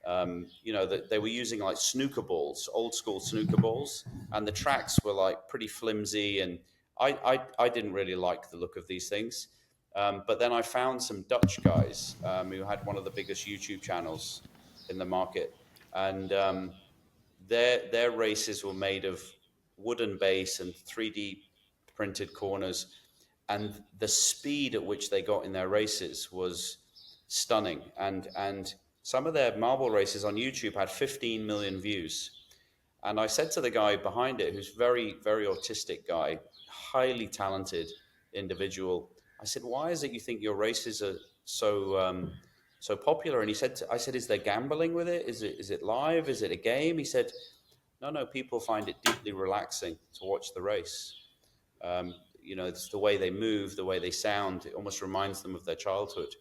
That they were using like snooker balls, old school snooker balls, and the tracks were like pretty flimsy. And I didn't really like the look of these things. But then I found some Dutch guys who had one of the biggest YouTube channels in the market, and their races were made of wooden base and 3D printed corners, and the speed at which they got in their races was stunning. And some of their marble races on YouTube had 15 million views. And I said to the guy behind it, who's very, very autistic guy, highly talented individual, I said, "Why is it you think your races are so popular?" And he said, "I said, is there gambling with it? Is it live? Is it a game?" He said, "No, people find it deeply relaxing to watch the race. It's the way they move, the way they sound. It almost reminds them of their childhood,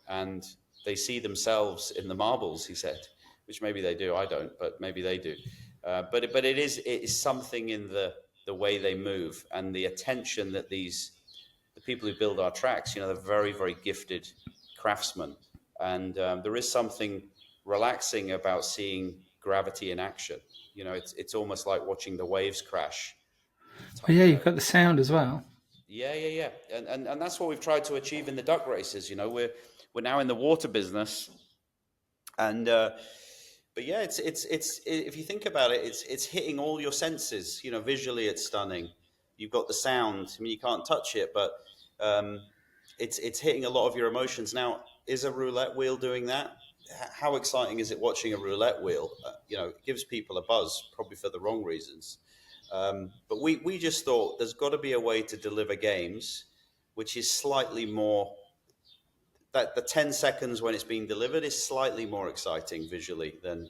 and they see themselves in the marbles." He said, which maybe they do. I don't, but maybe they do. But it is something in the way they move and the attention that the people who build our tracks, they're very, very gifted craftsmen, and there is something relaxing about seeing gravity in action. It's almost like watching the waves crash. Well, yeah, you've got the sound as well. Yeah. And that's what we've tried to achieve in the duck races. We're now in the water business, and but yeah, it's if you think about it, it's hitting all your senses. Visually it's stunning. You've got the sound. I mean, you can't touch it, but it's hitting a lot of your emotions. Now, is a roulette wheel doing that? How exciting is it watching a roulette wheel? It gives people a buzz, probably for the wrong reasons. But we just thought there's got to be a way to deliver games which is slightly more, that the 10 seconds when it's being delivered is slightly more exciting visually than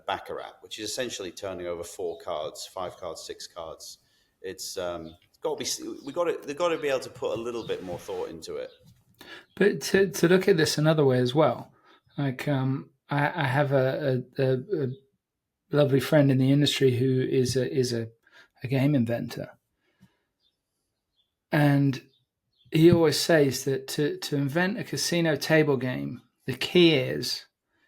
Baccarat, which is essentially turning over 4 cards, 5 cards, 6 cards. It's got to be, they've got to be able to put a little bit more thought into it. But to look at this another way as well, like I have a lovely friend in the industry who is a game inventor, and he always says that to invent a casino table game, the key is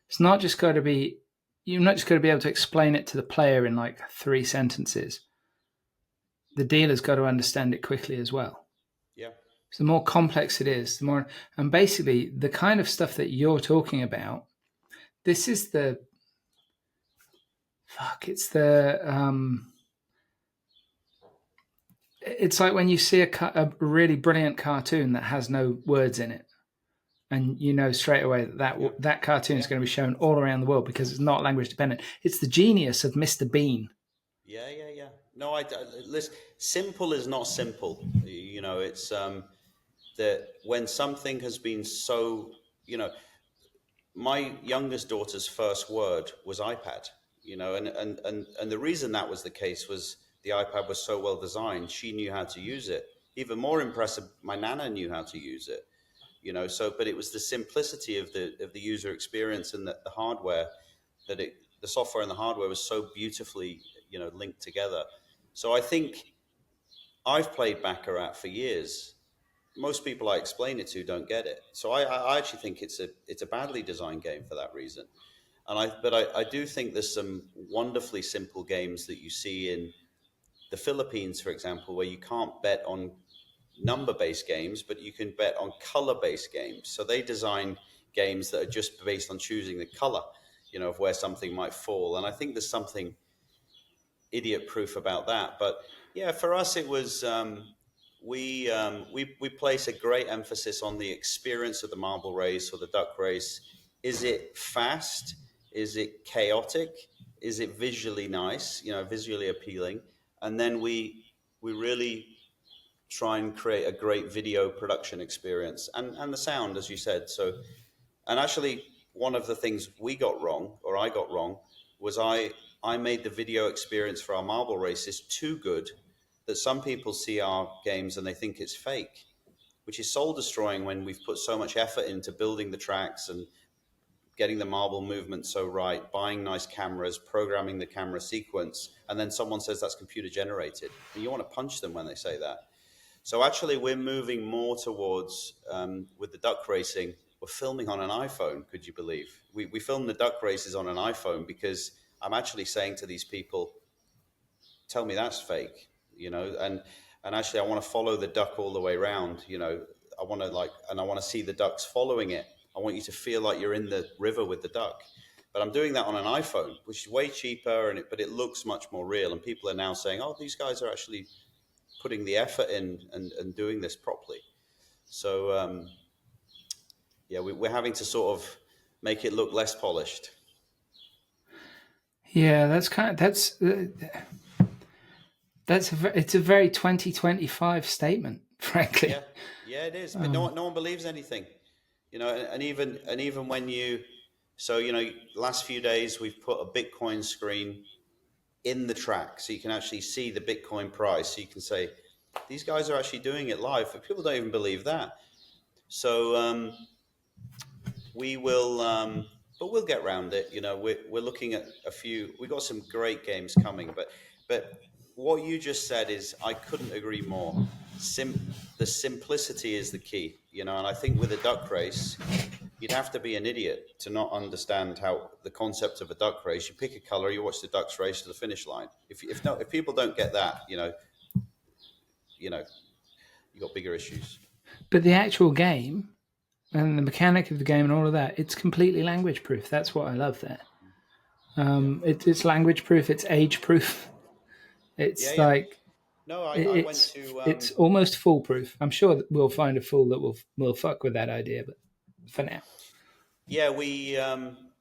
it's not just got to be, you're not just going to be able to explain it to the player in like 3 sentences. The dealer's got to understand it quickly as well. Yeah. So the more complex it is, the more, and basically the kind of stuff that you're talking about, this is the, it's like when you see a really brilliant cartoon that has no words in it, and straight away that cartoon is going to be shown all around the world because it's not language dependent. It's the genius of Mr. Bean. Yeah. No, listen, simple is not simple. It's that when something has been so, my youngest daughter's first word was iPad, and the reason that was the case was the iPad was so well designed. She knew how to use it. Even more impressive, my nana knew how to use it, but it was the simplicity of the user experience and the hardware, the software and the hardware was so beautifully, linked together. So I think I've played Baccarat for years. Most people I explain it to don't get it. So I actually think it's a badly designed game for that reason. But I do think there's some wonderfully simple games that you see in the Philippines, for example, where you can't bet on number-based games, but you can bet on color-based games. So they design games that are just based on choosing the color, of where something might fall. And I think there's something idiot-proof about that. But yeah, for us, it was we place a great emphasis on the experience of the marble race or the duck race. Is it fast? Is it chaotic? Is it visually nice? Visually appealing? And then we really try and create a great video production experience and the sound, as you said. So, and actually, one of the things we got wrong, or I got wrong, was I made the video experience for our marble races too good that some people see our games and they think it's fake, which is soul destroying when we've put so much effort into building the tracks and getting the marble movement so right, buying nice cameras, programming the camera sequence, and then someone says that's computer generated. And you want to punch them when they say that. So actually we're moving more towards, with the duck racing, we're filming on an iPhone. Could you believe? We film the duck races on an iPhone because I'm actually saying to these people, tell me that's fake, and actually I want to follow the duck all the way around, I want to see the ducks following it. I want you to feel like you're in the river with the duck. But I'm doing that on an iPhone, which is way cheaper, but it looks much more real. And people are now saying, oh, these guys are actually putting the effort in and doing this properly. So, we're having to sort of make it look less polished. Yeah, it's a very 2025 statement, frankly. Yeah, it is. But no one believes anything, and even when last few days we've put a Bitcoin screen in the track so you can actually see the Bitcoin price. So you can say, these guys are actually doing it live, but people don't even believe that. So we will, but we'll get around it. We're looking at we've got some great games coming, but what you just said is, I couldn't agree more. The simplicity is the key, and I think with a duck race, you'd have to be an idiot to not understand how the concept of a duck race. You pick a color, you watch the ducks race to the finish line. If people don't get that, you got bigger issues. But the actual game and the mechanic of the game and all of that, it's completely language proof. That's what I love there. It's language proof. It's age proof. It's like, no, I went to. It's almost foolproof. I'm sure that we'll find a fool that will fuck with that idea, but for now. Yeah,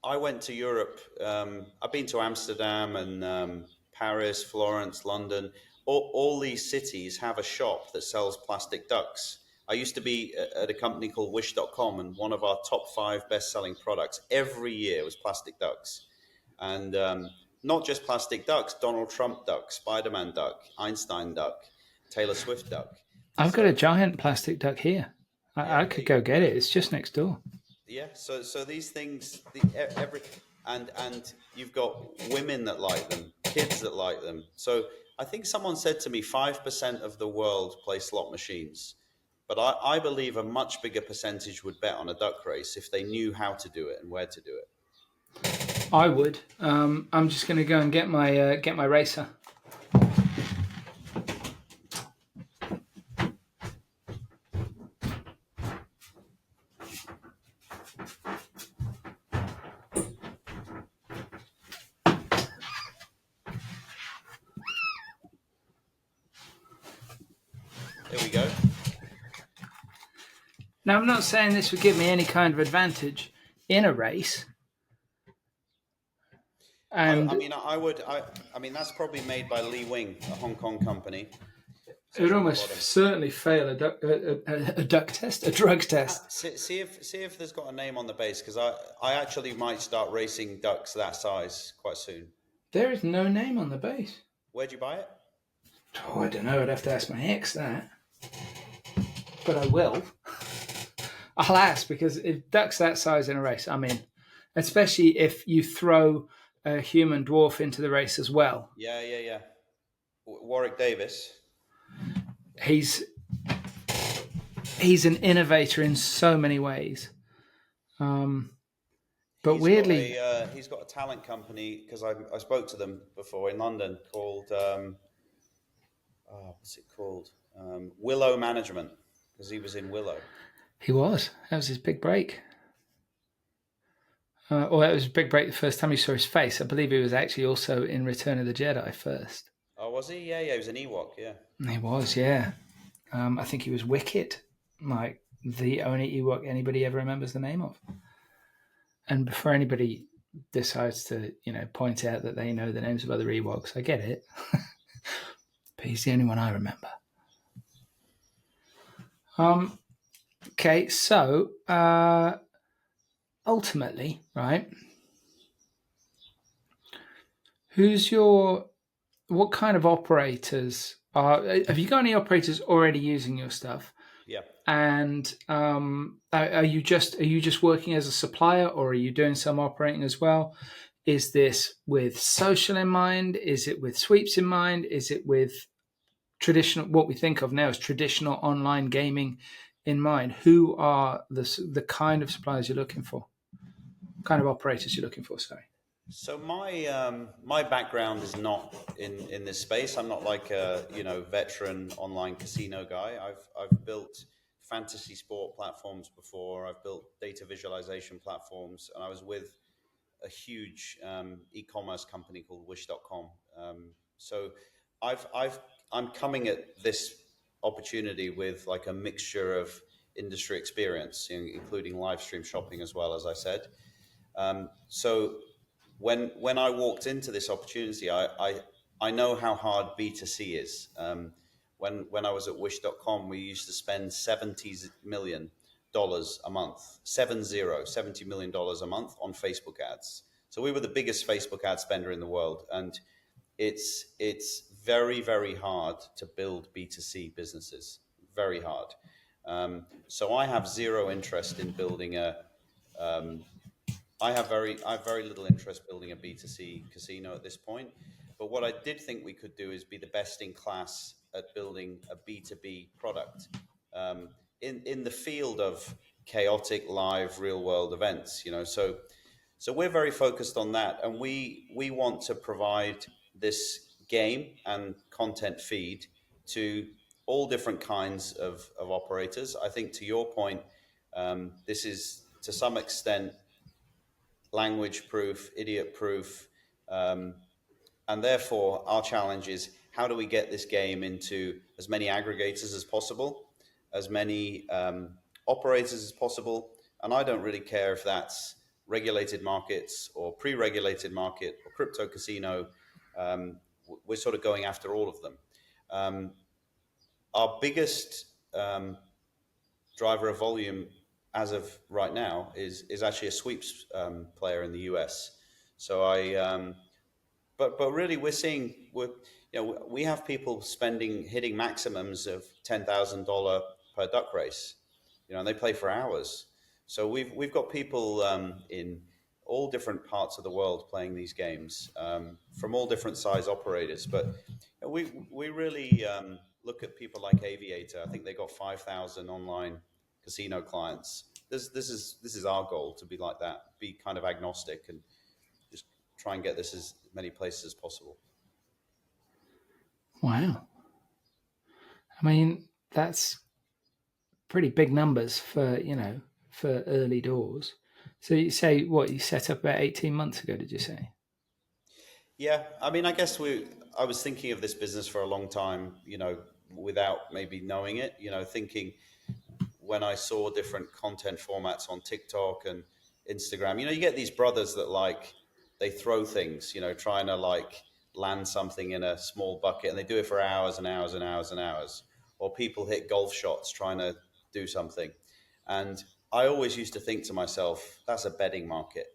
I went to Europe. I've been to Amsterdam and Paris, Florence, London. All these cities have a shop that sells plastic ducks. I used to be at a company called Wish.com, and one of our top 5 best-selling products every year was plastic ducks. And not just plastic ducks, Donald Trump duck, Spider-Man duck, Einstein duck, Taylor Swift duck. I've got a giant plastic duck here. I could go get it. It's just next door. Yeah, so these things, and you've got women that like them, kids that like them. So I think someone said to me 5% of the world play slot machines. But I believe a much bigger percentage would bet on a duck race if they knew how to do it and where to do it. I would. I'm just going to go and get my racer. There we go. Now, I'm not saying this would give me any kind of advantage in a race. And I mean, that's probably made by Lee Wing, a Hong Kong company. It would almost certainly fail a drug test. See if there's got a name on the base, because I actually might start racing ducks that size quite soon. There is no name on the base. Where'd you buy it? Oh, I don't know. I'd have to ask my ex that. But I will. I'll ask, because if ducks that size in a race, I mean, especially if you throw a human dwarf into the race as well. Yeah. Warwick Davis. He's an innovator in so many ways. But weirdly, he's got a talent company, because I spoke to them before in London, called what's it called? Willow Management, because he was in Willow. He was. That was his big break. Or that was his big break the first time you saw his face. I believe he was actually also in Return of the Jedi first. Oh, was he? Yeah, he was an Ewok, yeah. He was, yeah. I think he was Wicket, like the only Ewok anybody ever remembers the name of. And before anybody decides to, point out that they know the names of other Ewoks, I get it. But he's the only one I remember. Okay, so ultimately, right, what kind of operators have you got any operators already using your stuff? Yeah. And are you just working as a supplier, or are you doing some operating as well? Is this with social in mind? Is it with sweeps in mind? Is it with traditional, what we think of now as traditional online gaming in mind, who are the kind of suppliers you're looking for, kind of operators you're looking for? Sorry. So my background is not in this space. I'm not like a veteran online casino guy. I've built fantasy sport platforms before. I've built data visualization platforms, and I was with a huge e-commerce company called Wish.com. So I'm coming at this opportunity with like a mixture of industry experience, including live stream shopping as well, as I said. So when I walked into this opportunity, I know how hard B2C is. When I was at Wish.com, we used to spend $70 million a month, $70 million a month on Facebook ads. So we were the biggest Facebook ad spender in the world, and it's very, very hard to build B2C businesses. Very hard. So I have zero interest in building I have very little interest building a B2C casino at this point. But what I did think we could do is be the best in class at building a B2B product in the field of chaotic live real world events. So we're very focused on that, and we want to provide this game and content feed to all different kinds of operators. I think to your point, this is to some extent language proof, idiot proof. And therefore, our challenge is how do we get this game into as many aggregators as possible, as many operators as possible. And I don't really care if that's regulated markets or pre-regulated market or crypto casino. We're sort of going after all of them. Our biggest driver of volume as of right now is actually a sweeps player in the US. So but really we have people hitting maximums of $10,000 per duck race, and they play for hours. So we've got people in all different parts of the world playing these games from all different size operators. But we really look at people like Aviator. I think they got 5,000 online casino clients. This is our goal, to be like that, be kind of agnostic and just try and get this as many places as possible. Wow. I mean, that's pretty big numbers for early doors. So you say you set up about 18 months ago, did you say? Yeah, I mean, I guess I was thinking of this business for a long time, without maybe knowing it, thinking when I saw different content formats on TikTok and Instagram, you get these brothers that they throw things, trying to land something in a small bucket, and they do it for hours and hours and hours and hours. Or people hit golf shots trying to do something. And I always used to think to myself, that's a betting market.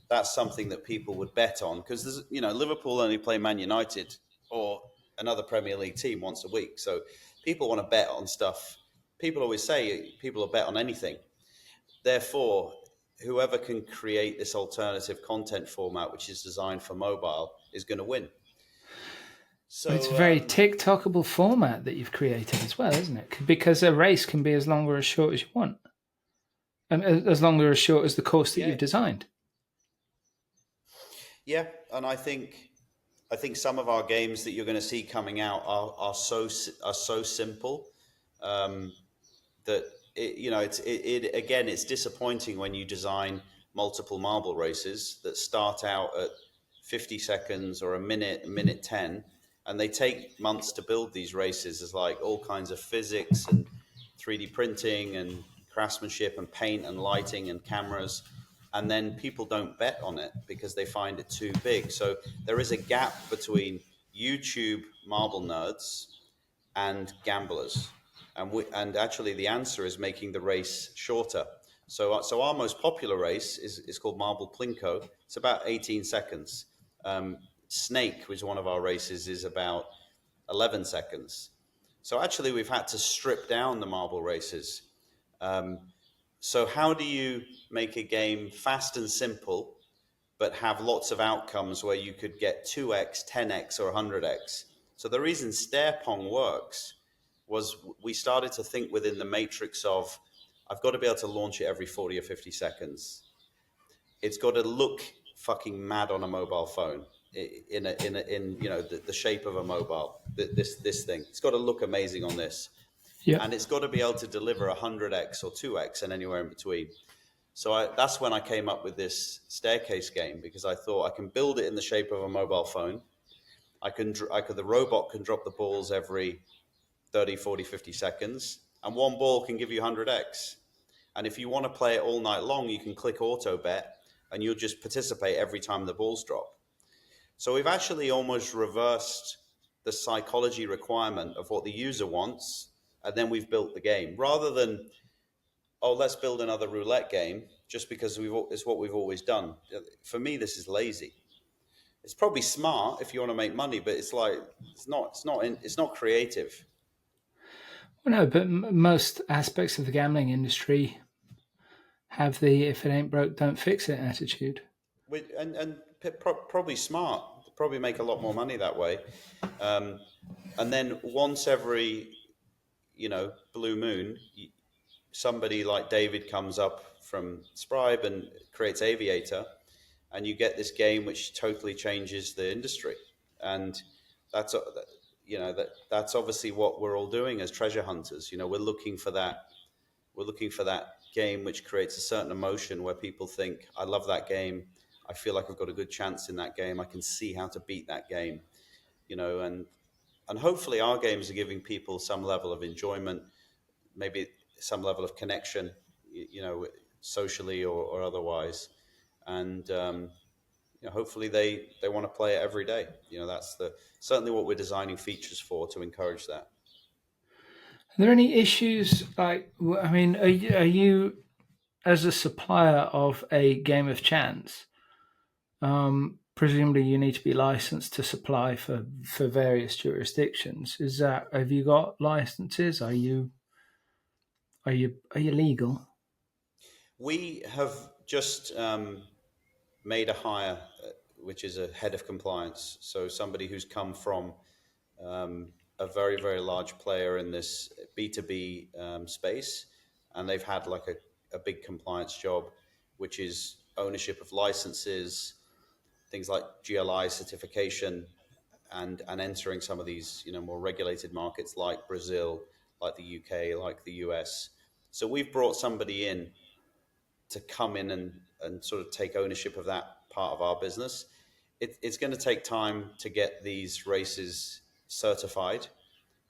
That's something that people would bet on, because Liverpool only play Man United or another Premier League team once a week. So people want to bet on stuff. People always say people will bet on anything. Therefore, whoever can create this alternative content format, which is designed for mobile, is going to win. So it's a very TikTokable format that you've created as well, isn't it? Because a race can be as long or as short as you want, and as long or as short as the course that you've designed. Yeah, and I think some of our games that you're going to see coming out are so simple that it's disappointing when you design multiple marble races that start out at 50 seconds or a minute 10, and they take months to build these races. There's all kinds of physics and 3D printing and craftsmanship and paint and lighting and cameras. And then people don't bet on it because they find it too big. So there is a gap between YouTube marble nerds and gamblers. And actually the answer is making the race shorter. So our most popular race is called Marble Plinko. It's about 18 seconds. Snake, which is one of our races, is about 11 seconds. So actually we've had to strip down the marble races. So how do you make a game fast and simple, but have lots of outcomes where you could get 2x, 10x, or 100x? So the reason stair pong works was we started to think within the matrix of, I've got to be able to launch it every 40 or 50 seconds. It's got to look fucking mad on a mobile phone in the shape of a mobile. This thing, it's got to look amazing on this, Yeah. and it's got to be able to deliver 100x or 2x and anywhere in between. So that's when I came up with this staircase game, because I thought I can build it in the shape of a mobile phone. The robot can drop the balls every 30, 40, 50 seconds, and one ball can give you 100x. And if you want to play it all night long, you can click auto bet and you'll just participate every time the balls drop. So we've actually almost reversed the psychology requirement of what the user wants, and then we've built the game. Rather than, oh, let's build another roulette game just because it's what we've always done. For me, this is lazy. It's probably smart if you want to make money, but it's like it's not creative. Well, no, but most aspects of the gambling industry have the "if it ain't broke, don't fix it" attitude. And probably smart. Probably make a lot more money that way. And then once every blue moon, somebody like David comes up from Scribe and creates Aviator, and you get this game which totally changes the industry. And that's that's obviously what we're all doing as treasure hunters. We're looking for that. We're looking for that game which creates a certain emotion where people think, I love that game. I feel like I've got a good chance in that game. I can see how to beat that game, and hopefully our games are giving people some level of enjoyment, maybe some level of connection, socially or otherwise. And hopefully they want to play it every day. That's certainly what we're designing features for, to encourage that. Are there any issues? I mean, are you as a supplier of a game of chance? Presumably, you need to be licensed to supply for various jurisdictions. Have you got licenses? Are you legal? We have just made a hire, which is a head of compliance. So somebody who's come from a very, very large player in this B2B space, and they've had like a big compliance job, which is ownership of licenses, things like GLI certification, and entering some of these more regulated markets like Brazil, like the UK, like the US. So we've brought somebody in to come in and sort of take ownership of that part of our business. It's going to take time to get these races certified,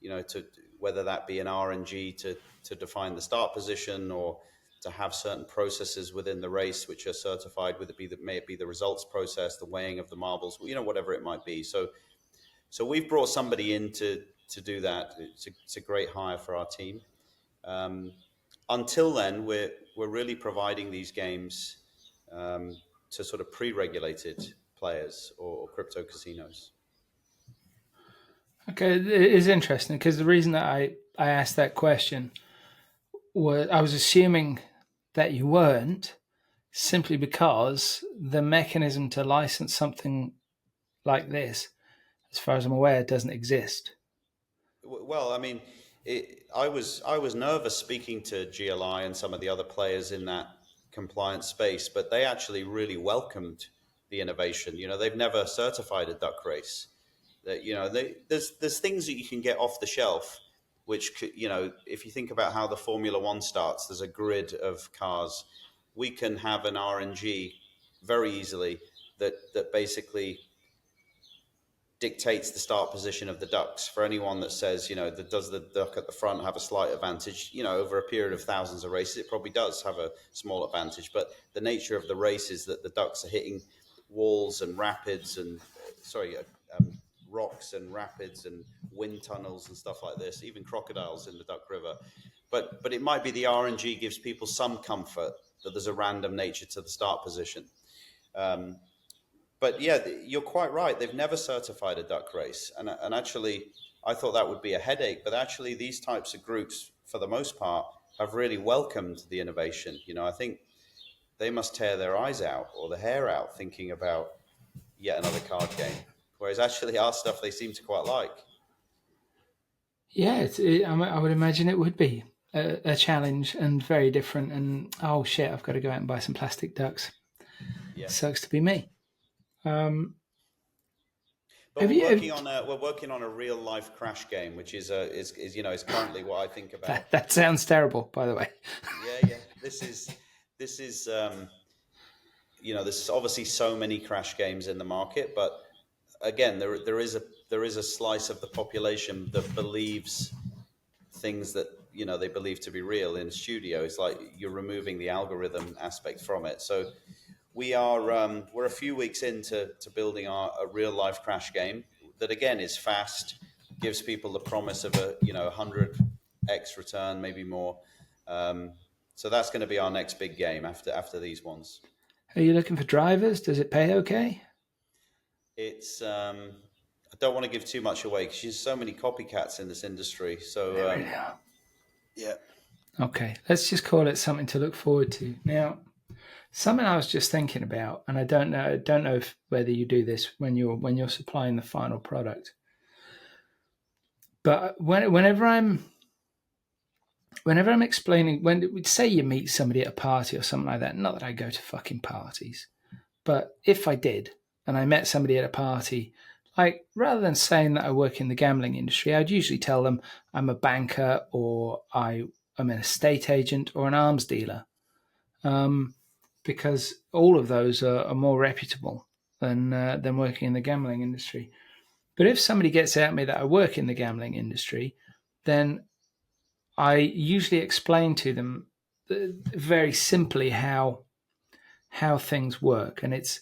to whether that be an RNG to define the start position, or to have certain processes within the race which are certified, whether it be the results process, the weighing of the marbles, whatever it might be. So we've brought somebody in to do that. It's a great hire for our team. Until then, we're really providing these games to sort of pre-regulated players or crypto casinos. Okay, it is interesting because the reason that I asked that question was I was assuming that you weren't, simply because the mechanism to license something like this, as far as I'm aware, doesn't exist. Well, I mean, I was nervous speaking to GLI and some of the other players in that compliance space, but they actually really welcomed the innovation. They've never certified a duck race. That there's things that you can get off the shelf, which if you think about how the Formula One starts, there's a grid of cars. We can have an RNG very easily that basically dictates the start position of the ducks. For anyone that says, does the duck at the front have a slight advantage? Over a period of thousands of races, it probably does have a small advantage. But the nature of the race is that the ducks are hitting walls and rapids and, rocks and rapids and wind tunnels and stuff like this, even crocodiles in the Duck River. But it might be the RNG gives people some comfort that there's a random nature to the start position. But yeah, you're quite right. They've never certified a duck race. And actually, I thought that would be a headache. But actually, these types of groups, for the most part, have really welcomed the innovation. I think they must tear their eyes out or their hair out thinking about yet another card game. Whereas actually our stuff they seem to quite like. Yeah, I would imagine it would be a challenge and very different. And oh shit, I've got to go out and buy some plastic ducks. Yeah. Sucks to be me. Um, But have we're you? working on a real life crash game, which is is currently what I think about. That sounds terrible, by the way. Yeah, yeah. This is there's obviously so many crash games in the market, but again, there is a slice of the population that believes things that they believe to be real in studio. It's like you're removing the algorithm aspect from it. So we're a few weeks into building a real life crash game that again is fast, gives people the promise of a 100x return, maybe more. So that's going to be our next big game after these ones. Are you looking for drivers? Does it pay okay? It's I don't want to give too much away because there's so many copycats in this industry. So There we go. yeah, Okay, let's just call it something to look forward to. Now, something I was just thinking about, and I don't know whether you do this when you're supplying the final product, but whenever I'm explaining, when say you meet somebody at a party or something like that, not that I go to fucking parties, but if I did and I met somebody at a party, like rather than saying that I work in the gambling industry, I'd usually tell them I'm a banker or I'm an estate agent or an arms dealer, because all of those are more reputable than working in the gambling industry. But if somebody gets at me that I work in the gambling industry, then I usually explain to them very simply how things work, and it's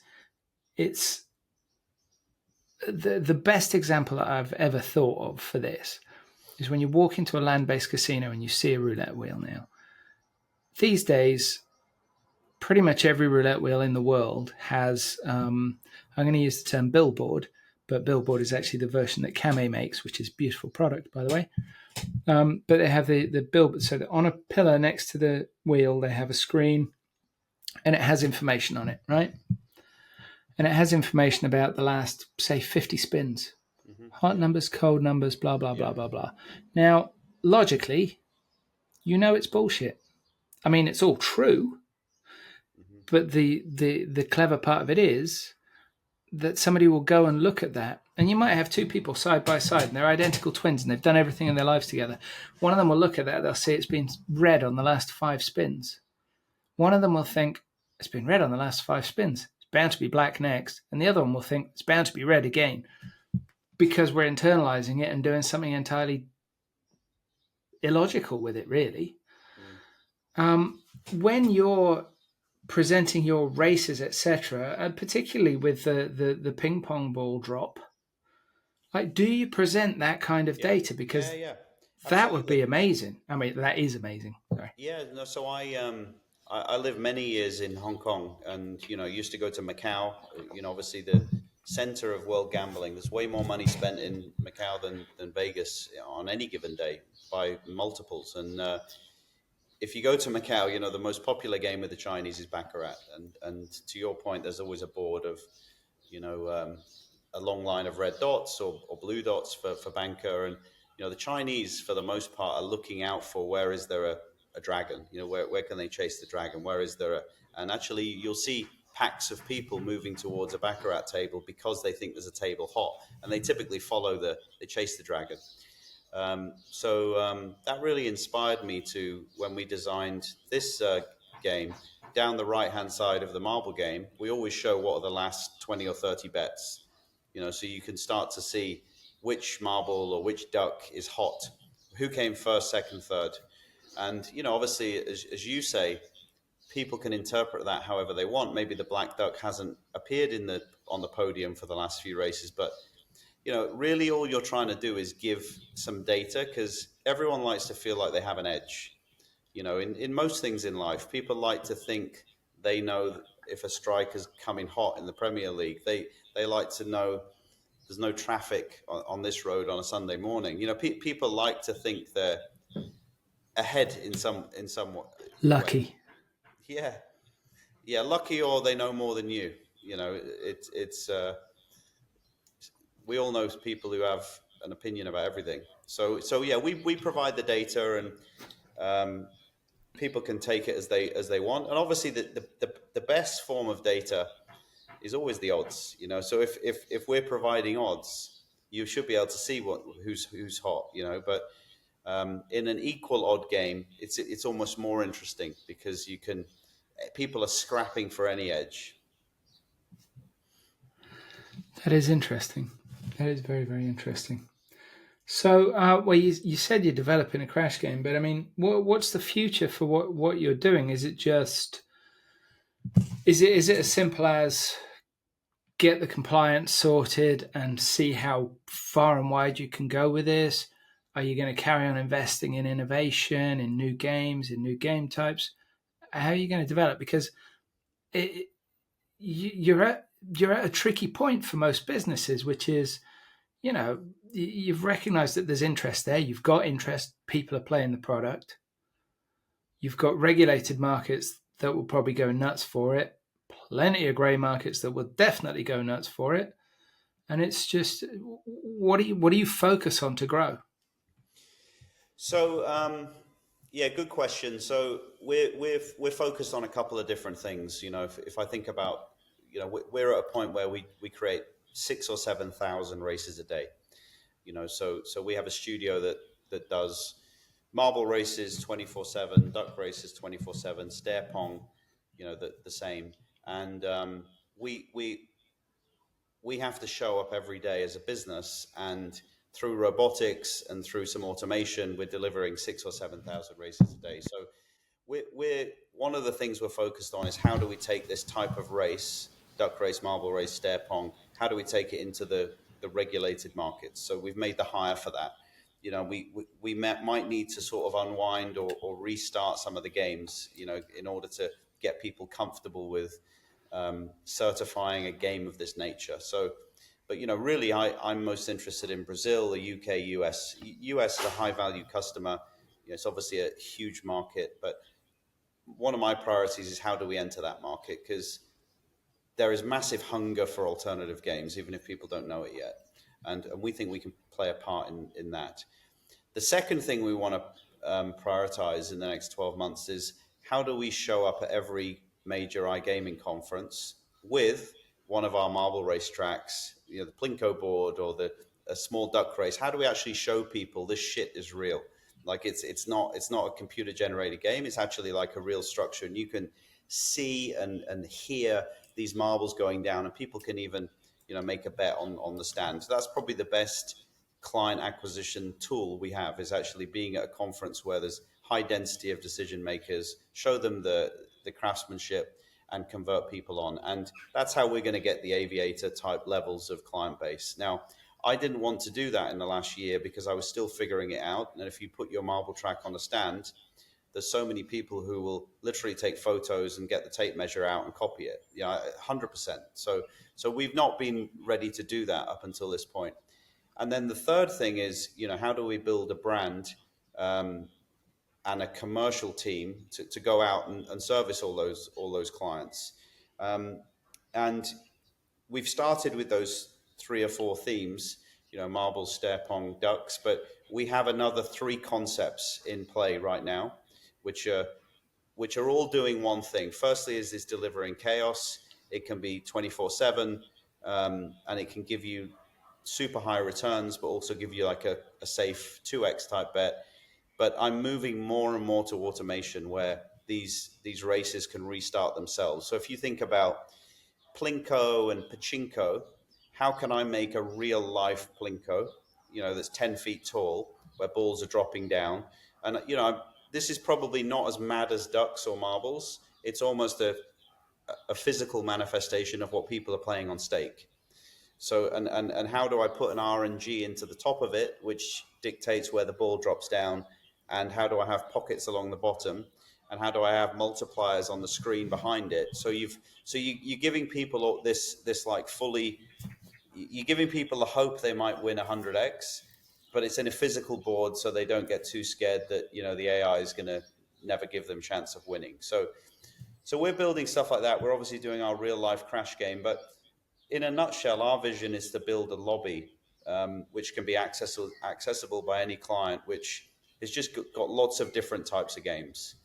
the best example that I've ever thought of for this is when you walk into a land-based casino and you see a roulette wheel. Now, these days, pretty much every roulette wheel in the world has. I'm going to use the term billboard, but billboard is actually the version that Kame makes, which is a beautiful product, by the way. But they have the billboard. So that on a pillar next to the wheel, they have a screen, and it has information on it, right? And it has information about the last, say, 50 spins. Hot numbers, cold numbers, blah, blah, blah, blah, blah. Now, logically, it's bullshit. I mean, it's all true, but the clever part of it is that somebody will go and look at that, and you might have two people side by side, and they're identical twins, and they've done everything in their lives together. One of them will look at that, they'll see it's been red on the last 5 spins. One of them will think it's been red on the last 5 spins. It's bound to be black next, and the other one will think it's bound to be red again, because we're internalizing it and doing something entirely illogical with it, really. When you're presenting your races, etc., and particularly with the ping pong ball drop, like, do you present that kind of data? Because that would be amazing. I mean, that is amazing. Sorry. Yeah, no. So I lived many years in Hong Kong, and used to go to Macau. Obviously the center of world gambling. There's way more money spent in Macau than Vegas on any given day by multiples. And if you go to Macau, the most popular game with the Chinese is baccarat. And to your point, there's always a board of a long line of red dots or blue dots for banker. And the Chinese, for the most part, are looking out for where is there a dragon. Where can they chase the dragon? Where is there and actually you'll see packs of people moving towards a baccarat table because they think there's a table hot, and they typically they chase the dragon. So that really inspired me to, when we designed this game, down the right hand side of the marble game, we always show what are the last 20 or 30 bets, so you can start to see which marble or which duck is hot, who came first, second, third. And obviously, as you say, people can interpret that however they want. Maybe the black duck hasn't appeared on the podium for the last few races, but really all you're trying to do is give some data, because everyone likes to feel like they have an edge. In most things in life, people like to think they know if a striker's coming hot in the Premier League. They like to know there's no traffic on this road on a Sunday morning. People like to think they're ahead in some way. Lucky. Yeah, lucky, or they know more than you. It's we all know people who have an opinion about everything. So yeah, we provide the data, and people can take it as they want. And obviously, the best form of data is always the odds. So if we're providing odds, you should be able to see who's hot. But in an equal odd game, it's almost more interesting because people are scrapping for any edge. That is interesting. That is very, very interesting. So, well, you said you're developing a crash game, but I mean, what's the future for what you're doing? Is it just is it as simple as get the compliance sorted and see how far and wide you can go with this? Are you going to carry on investing in innovation, in new games, in new game types? How are you going to develop? Because it, you're at a tricky point for most businesses, which is, you've recognized that there's interest there. You've got interest. People are playing the product. You've got regulated markets that will probably go nuts for it. Plenty of grey markets that will definitely go nuts for it. And it's just, what do you focus on to grow? So yeah, good question. So we're focused on a couple of different things. If I think about, we're at a point where we create 6,000 or 7,000 races a day. So we have a studio that does marble races 24/7, duck races 24/7, stair pong, the same. And we have to show up every day as a business, and through robotics and through some automation, we're delivering 6,000 or 7,000 races a day. So we're one of the things we're focused on is how do we take this type of race, duck race, marble race, stair pong, how do we take it into the regulated markets? So we've made the hire for that. We might need to sort of unwind or restart some of the games, in order to get people comfortable with certifying a game of this nature. But really, I'm most interested in Brazil, the UK, US. US is a high value customer. It's obviously a huge market, but one of my priorities is how do we enter that market, because there is massive hunger for alternative games, even if people don't know it yet, and we think we can play a part in that. The second thing we want to prioritize in the next 12 months is how do we show up at every major iGaming conference with one of our marble race tracks, the Plinko board or a small duck race. How do we actually show people this shit is real? Like it's not a computer generated game. It's actually like a real structure, and you can see and hear these marbles going down, and people can even make a bet on the stand. So that's probably the best client acquisition tool we have, is actually being at a conference where there's high density of decision makers, show them the craftsmanship and convert people on. And that's how we're going to get the aviator type levels of client base. Now, I didn't want to do that in the last year because I was still figuring it out. And if you put your marble track on a stand, there's so many people who will literally take photos and get the tape measure out and copy it. 100%. So we've not been ready to do that up until this point. And then the third thing is, how do we build a brand and a commercial team to go out and service all those clients? And we've started with those 3 or 4 themes, marbles, stair pong, ducks, but we have another 3 concepts in play right now, which are all doing one thing. Firstly is delivering chaos. It can be 24/7, and it can give you super high returns, but also give you like a safe 2x type bet. But I'm moving more and more to automation, where these races can restart themselves. So if you think about Plinko and Pachinko, how can I make a real life Plinko, that's 10 feet tall, where balls are dropping down? And, this is probably not as mad as ducks or marbles. It's almost a physical manifestation of what people are playing on stake. So, and how do I put an RNG into the top of it, which dictates where the ball drops down? And how do I have pockets along the bottom? And how do I have multipliers on the screen behind it? So you're giving people this like fully, you're giving people the hope they might win 100x, but it's in a physical board, so they don't get too scared that the AI is going to never give them chance of winning. So we're building stuff like that. We're obviously doing our real life crash game, but in a nutshell, our vision is to build a lobby which can be accessible by any client, which has just got lots of different types of games,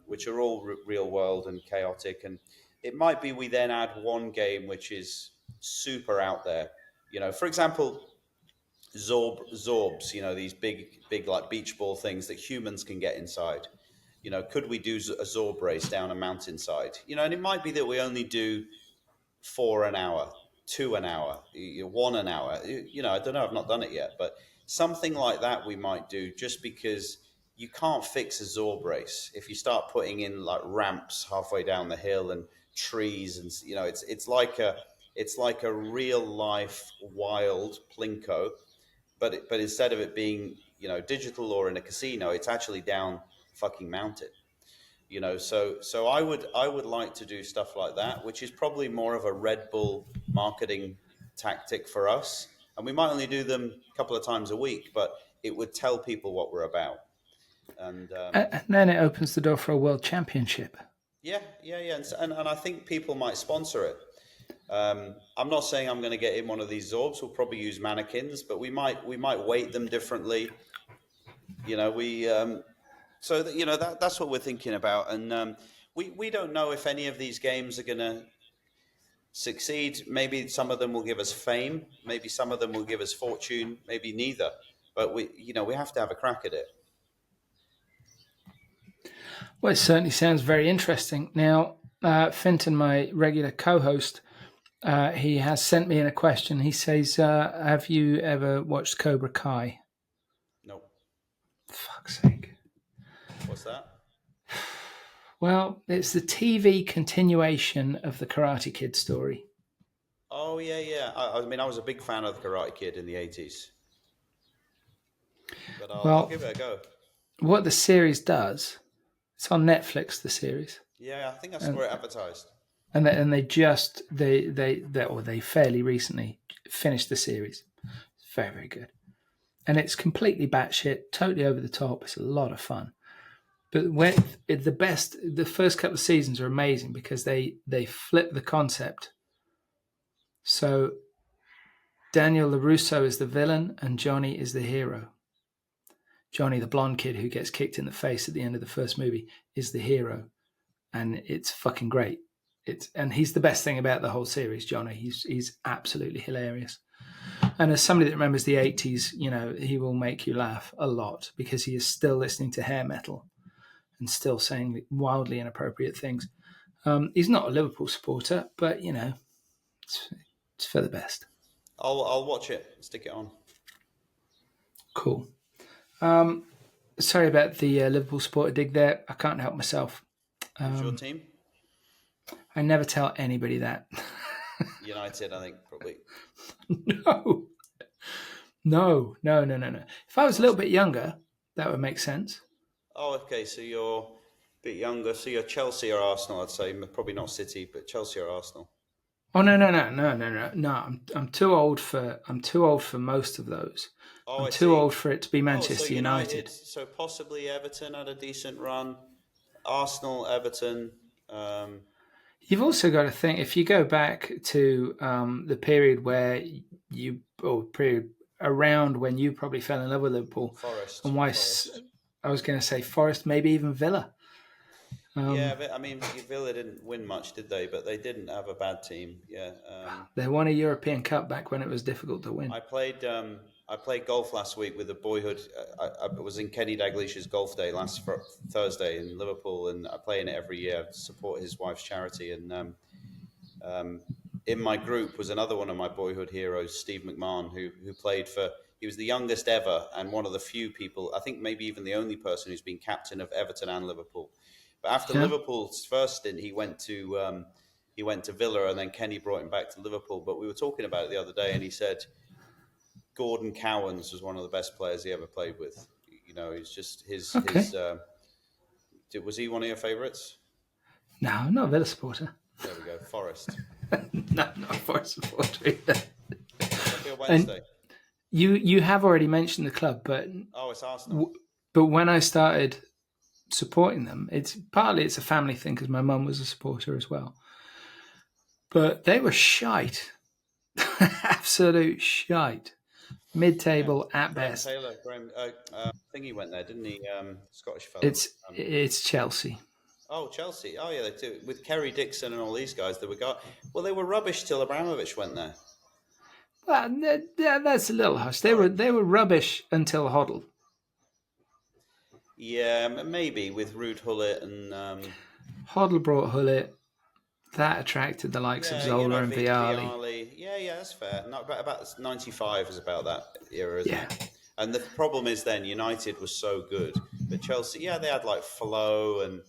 which are all real world and chaotic. And it might be we then add one game which is super out there. For example, Zorbs, these big like beach ball things that humans can get inside. Could we do a Zorb race down a mountainside? And it might be that we only do 4 an hour, 2 an hour, 1 an hour. I don't know. I've not done it yet, but something like that we might do, just because you can't fix a Zorb race if you start putting in like ramps halfway down the hill and trees, and it's like a real life wild plinko, but instead of it being digital or in a casino, it's actually down fucking mountain. So I would like to do stuff like that, which is probably more of a Red Bull marketing tactic for us. And we might only do them a couple of times a week, but it would tell people what we're about. And then it opens the door for a world championship. Yeah. And I think people might sponsor it. I'm not saying I'm going to get in one of these Zorbs. We'll probably use mannequins, but we might weight them differently. So that's what we're thinking about, and we don't know if any of these games are going to succeed. Maybe some of them will give us fame, maybe some of them will give us fortune, maybe neither. But we have to have a crack at it. Well, it certainly sounds very interesting. Now, Fintan, my regular co-host, he has sent me in a question. He says, "Have you ever watched Cobra Kai?" No. Fuck's sake. What's that? Well, it's the TV continuation of the Karate Kid story. Oh, yeah. I mean, I was a big fan of the Karate Kid in the 80s. But I'll give it a go. What the series does, it's on Netflix, the series. Yeah, I think I saw it advertised. And they fairly recently finished the series. It's very, very good. And it's completely batshit, totally over the top. It's a lot of fun. But the first couple of seasons are amazing because they flip the concept. So Daniel LaRusso is the villain and Johnny is the hero. Johnny, the blonde kid who gets kicked in the face at the end of the first movie, is the hero. And it's fucking great. And he's the best thing about the whole series, Johnny. He's absolutely hilarious. And as somebody that remembers the 80s, he will make you laugh a lot because he is still listening to hair metal and still saying wildly inappropriate things. He's not a Liverpool supporter, but, it's for the best. I'll watch it. Stick it on. Cool. Sorry about the Liverpool supporter dig there. I can't help myself. Who's your team? I never tell anybody that. United, I think, probably. No. If I was a little bit younger, that would make sense. Oh, okay. So you're a bit younger. So you're Chelsea or Arsenal, I'd say. Probably not City, but Chelsea or Arsenal. Oh no! I'm too old for most of those. I'm too old for it to be Manchester United. So possibly Everton had a decent run. Arsenal, Everton. You've also got to think, if you go back to the period where period around when you probably fell in love with Liverpool. Forest. And why? Forest. I was going to say Forest, maybe even Villa. I mean, Villa didn't win much, did they? But they didn't have a bad team. Yeah. They won a European Cup back when it was difficult to win. I played golf last week with a boyhood. I was in Kenny Dalglish's golf day last Thursday in Liverpool, and I play in it every year to support his wife's charity. And in my group was another one of my boyhood heroes, Steve McMahon, who played for. He was the youngest ever and one of the few people, I think maybe even the only person who's been captain of Everton and Liverpool. But after Liverpool's first stint, he went to Villa, and then Kenny brought him back to Liverpool. But we were talking about it the other day, and he said Gordon Cowans was one of the best players he ever played with. He's just his. Was he one of your favourites? No, I'm not a Villa supporter. There we go, Forest. No, not a Forest supporter either. Wednesday. You have already mentioned the club, but it's Arsenal. But when I started supporting them, it's a family thing because my mum was a supporter as well. But they were shite, absolute shite. Mid-table at Graham best. Taylor, I think he went there, didn't he? Scottish fellow. It's Chelsea. Oh, Chelsea. Oh, yeah, they do. With Kerry Dixon and all these guys, they were rubbish till Abramovich went there. Well, that's a little harsh. They were rubbish until Hoddle. Yeah, maybe with Ruud Gullit and Hoddle brought Gullit. That attracted the likes of Zola and Vialli. Yeah, that's fair. Not about 95 is about that era, isn't it? And the problem is then United was so good, but Chelsea, they had like Flo and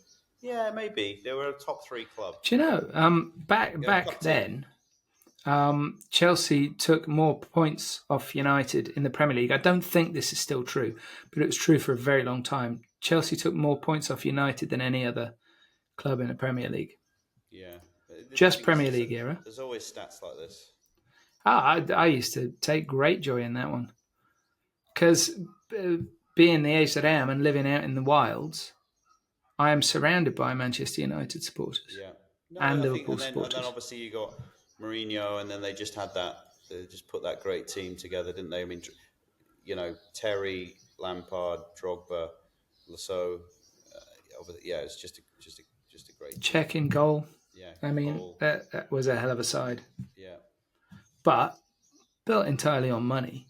maybe they were a top 3 club. Do you know? Back then, Chelsea took more points off United in the Premier League. I don't think this is still true, but it was true for a very long time. Chelsea took more points off United than any other club in the Premier League. Yeah. Just Premier League era. There's always stats like this. I used to take great joy in that one. Because being the age that I am and living out in the wilds, I am surrounded by Manchester United supporters and Liverpool supporters. And then obviously you got Mourinho, and then they just had that. They just put that great team together, didn't they? I mean, Terry, Lampard, Drogba, Lasso. It's just a great team. Check in goal. Yeah, I mean, that was a hell of a side. Yeah, but built entirely on money.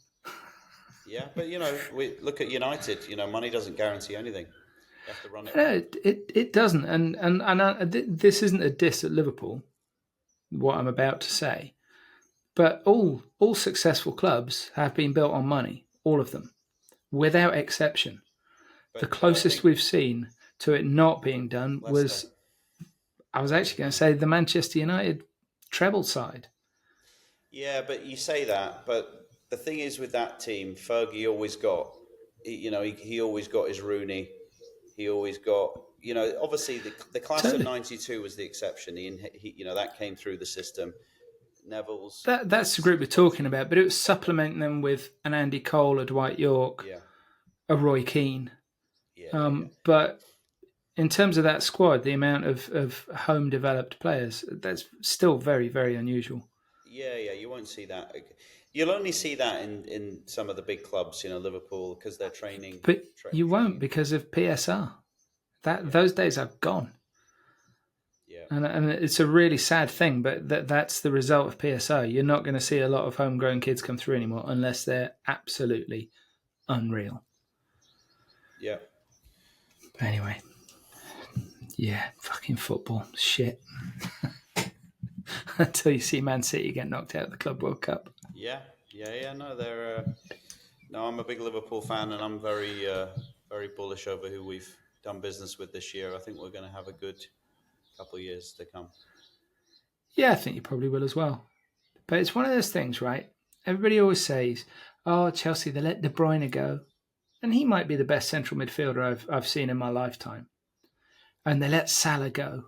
Yeah, but we look at United. Money doesn't guarantee anything. You have to run it. No, it doesn't. And this isn't a diss at Liverpool, what I'm about to say. But all successful clubs have been built on money, all of them, without exception. But the closest we've seen to it not being done was, I was actually going to say, the Manchester United treble side. Yeah, but you say that, but the thing is with that team, Fergie always got, he always got his Rooney. He always got, obviously the class of '92 was the exception. He that came through the system. Neville's. That's the group we're talking about, but it was supplementing them with an Andy Cole, a Dwight York, a Roy Keane. But in terms of that squad, the amount of home-developed players, that's still very, very unusual. Yeah, you won't see that. You'll only see that in some of the big clubs, Liverpool, because they're training. But you won't because of PSR. Those days are gone. Yeah. And it's a really sad thing, but that's the result of PSR. You're not going to see a lot of homegrown kids come through anymore unless they're absolutely unreal. Yeah. But anyway, fucking football. Shit. Until you see Man City get knocked out of the Club World Cup. Yeah. No, they're. No, I'm a big Liverpool fan, and I'm very, very bullish over who we've done business with this year. I think we're going to have a good couple of years to come. Yeah, I think you probably will as well. But it's one of those things, right? Everybody always says, "Oh, Chelsea, they let De Bruyne go," and he might be the best central midfielder I've seen in my lifetime. And they let Salah go.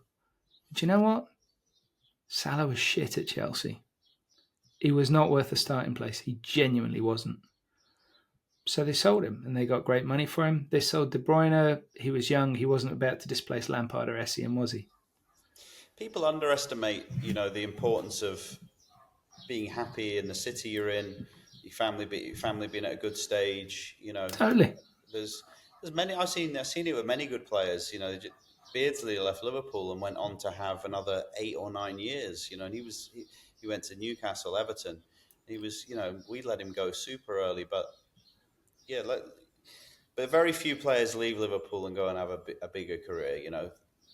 Do you know what? Salah was shit at Chelsea. He was not worth a starting place. He genuinely wasn't. So they sold him, and they got great money for him. They sold De Bruyne. He was young. He wasn't about to displace Lampard or Essien, was he? People underestimate, the importance of being happy in the city you're in, your family being at a good stage. Totally. There's many. I've seen it with many good players. Beardsley left Liverpool and went on to have another 8 or 9 years. And he went to Newcastle, Everton. He was, we let him go super early, but but very few players leave Liverpool and go and have a bigger career.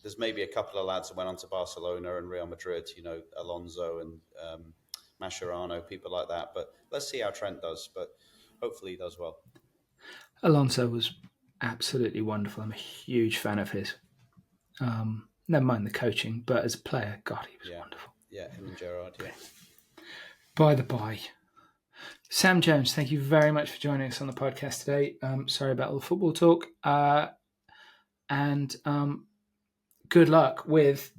There's maybe a couple of lads that went on to Barcelona and Real Madrid. Alonso and Mascherano, people like that. But let's see how Trent does. But hopefully he does well. Alonso was absolutely wonderful. I'm a huge fan of his. Never mind the coaching, but as a player, God, he was wonderful. Yeah, him and Gerrard, yeah. By the by, Sam Jones, thank you very much for joining us on the podcast today. Sorry about all the football talk. And good luck with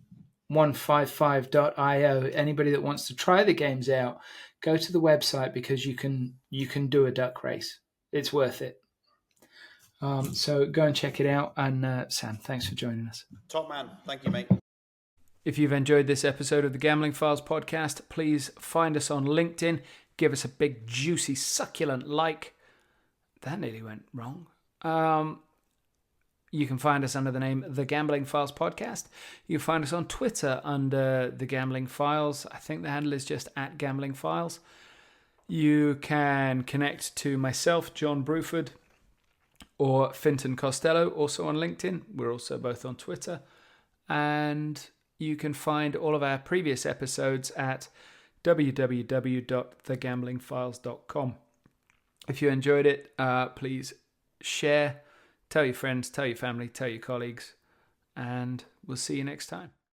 155.io. Anybody that wants to try the games out, go to the website because you can do a duck race. It's worth it. So go and check it out. And Sam, thanks for joining us. Top man. Thank you, mate. If you've enjoyed this episode of the Gambling Files podcast, please find us on LinkedIn, Give us a big, juicy, succulent like. That nearly went wrong. You can find us under the name The Gambling Files Podcast. You can find us on Twitter under The Gambling Files. I think the handle is just @GamblingFiles. You can connect to myself, John Bruford, or Fintan Costello, also on LinkedIn. We're also both on Twitter. And you can find all of our previous episodes at www.thegamblingfiles.com. If you enjoyed it, please share, tell your friends, tell your family, tell your colleagues, and we'll see you next time.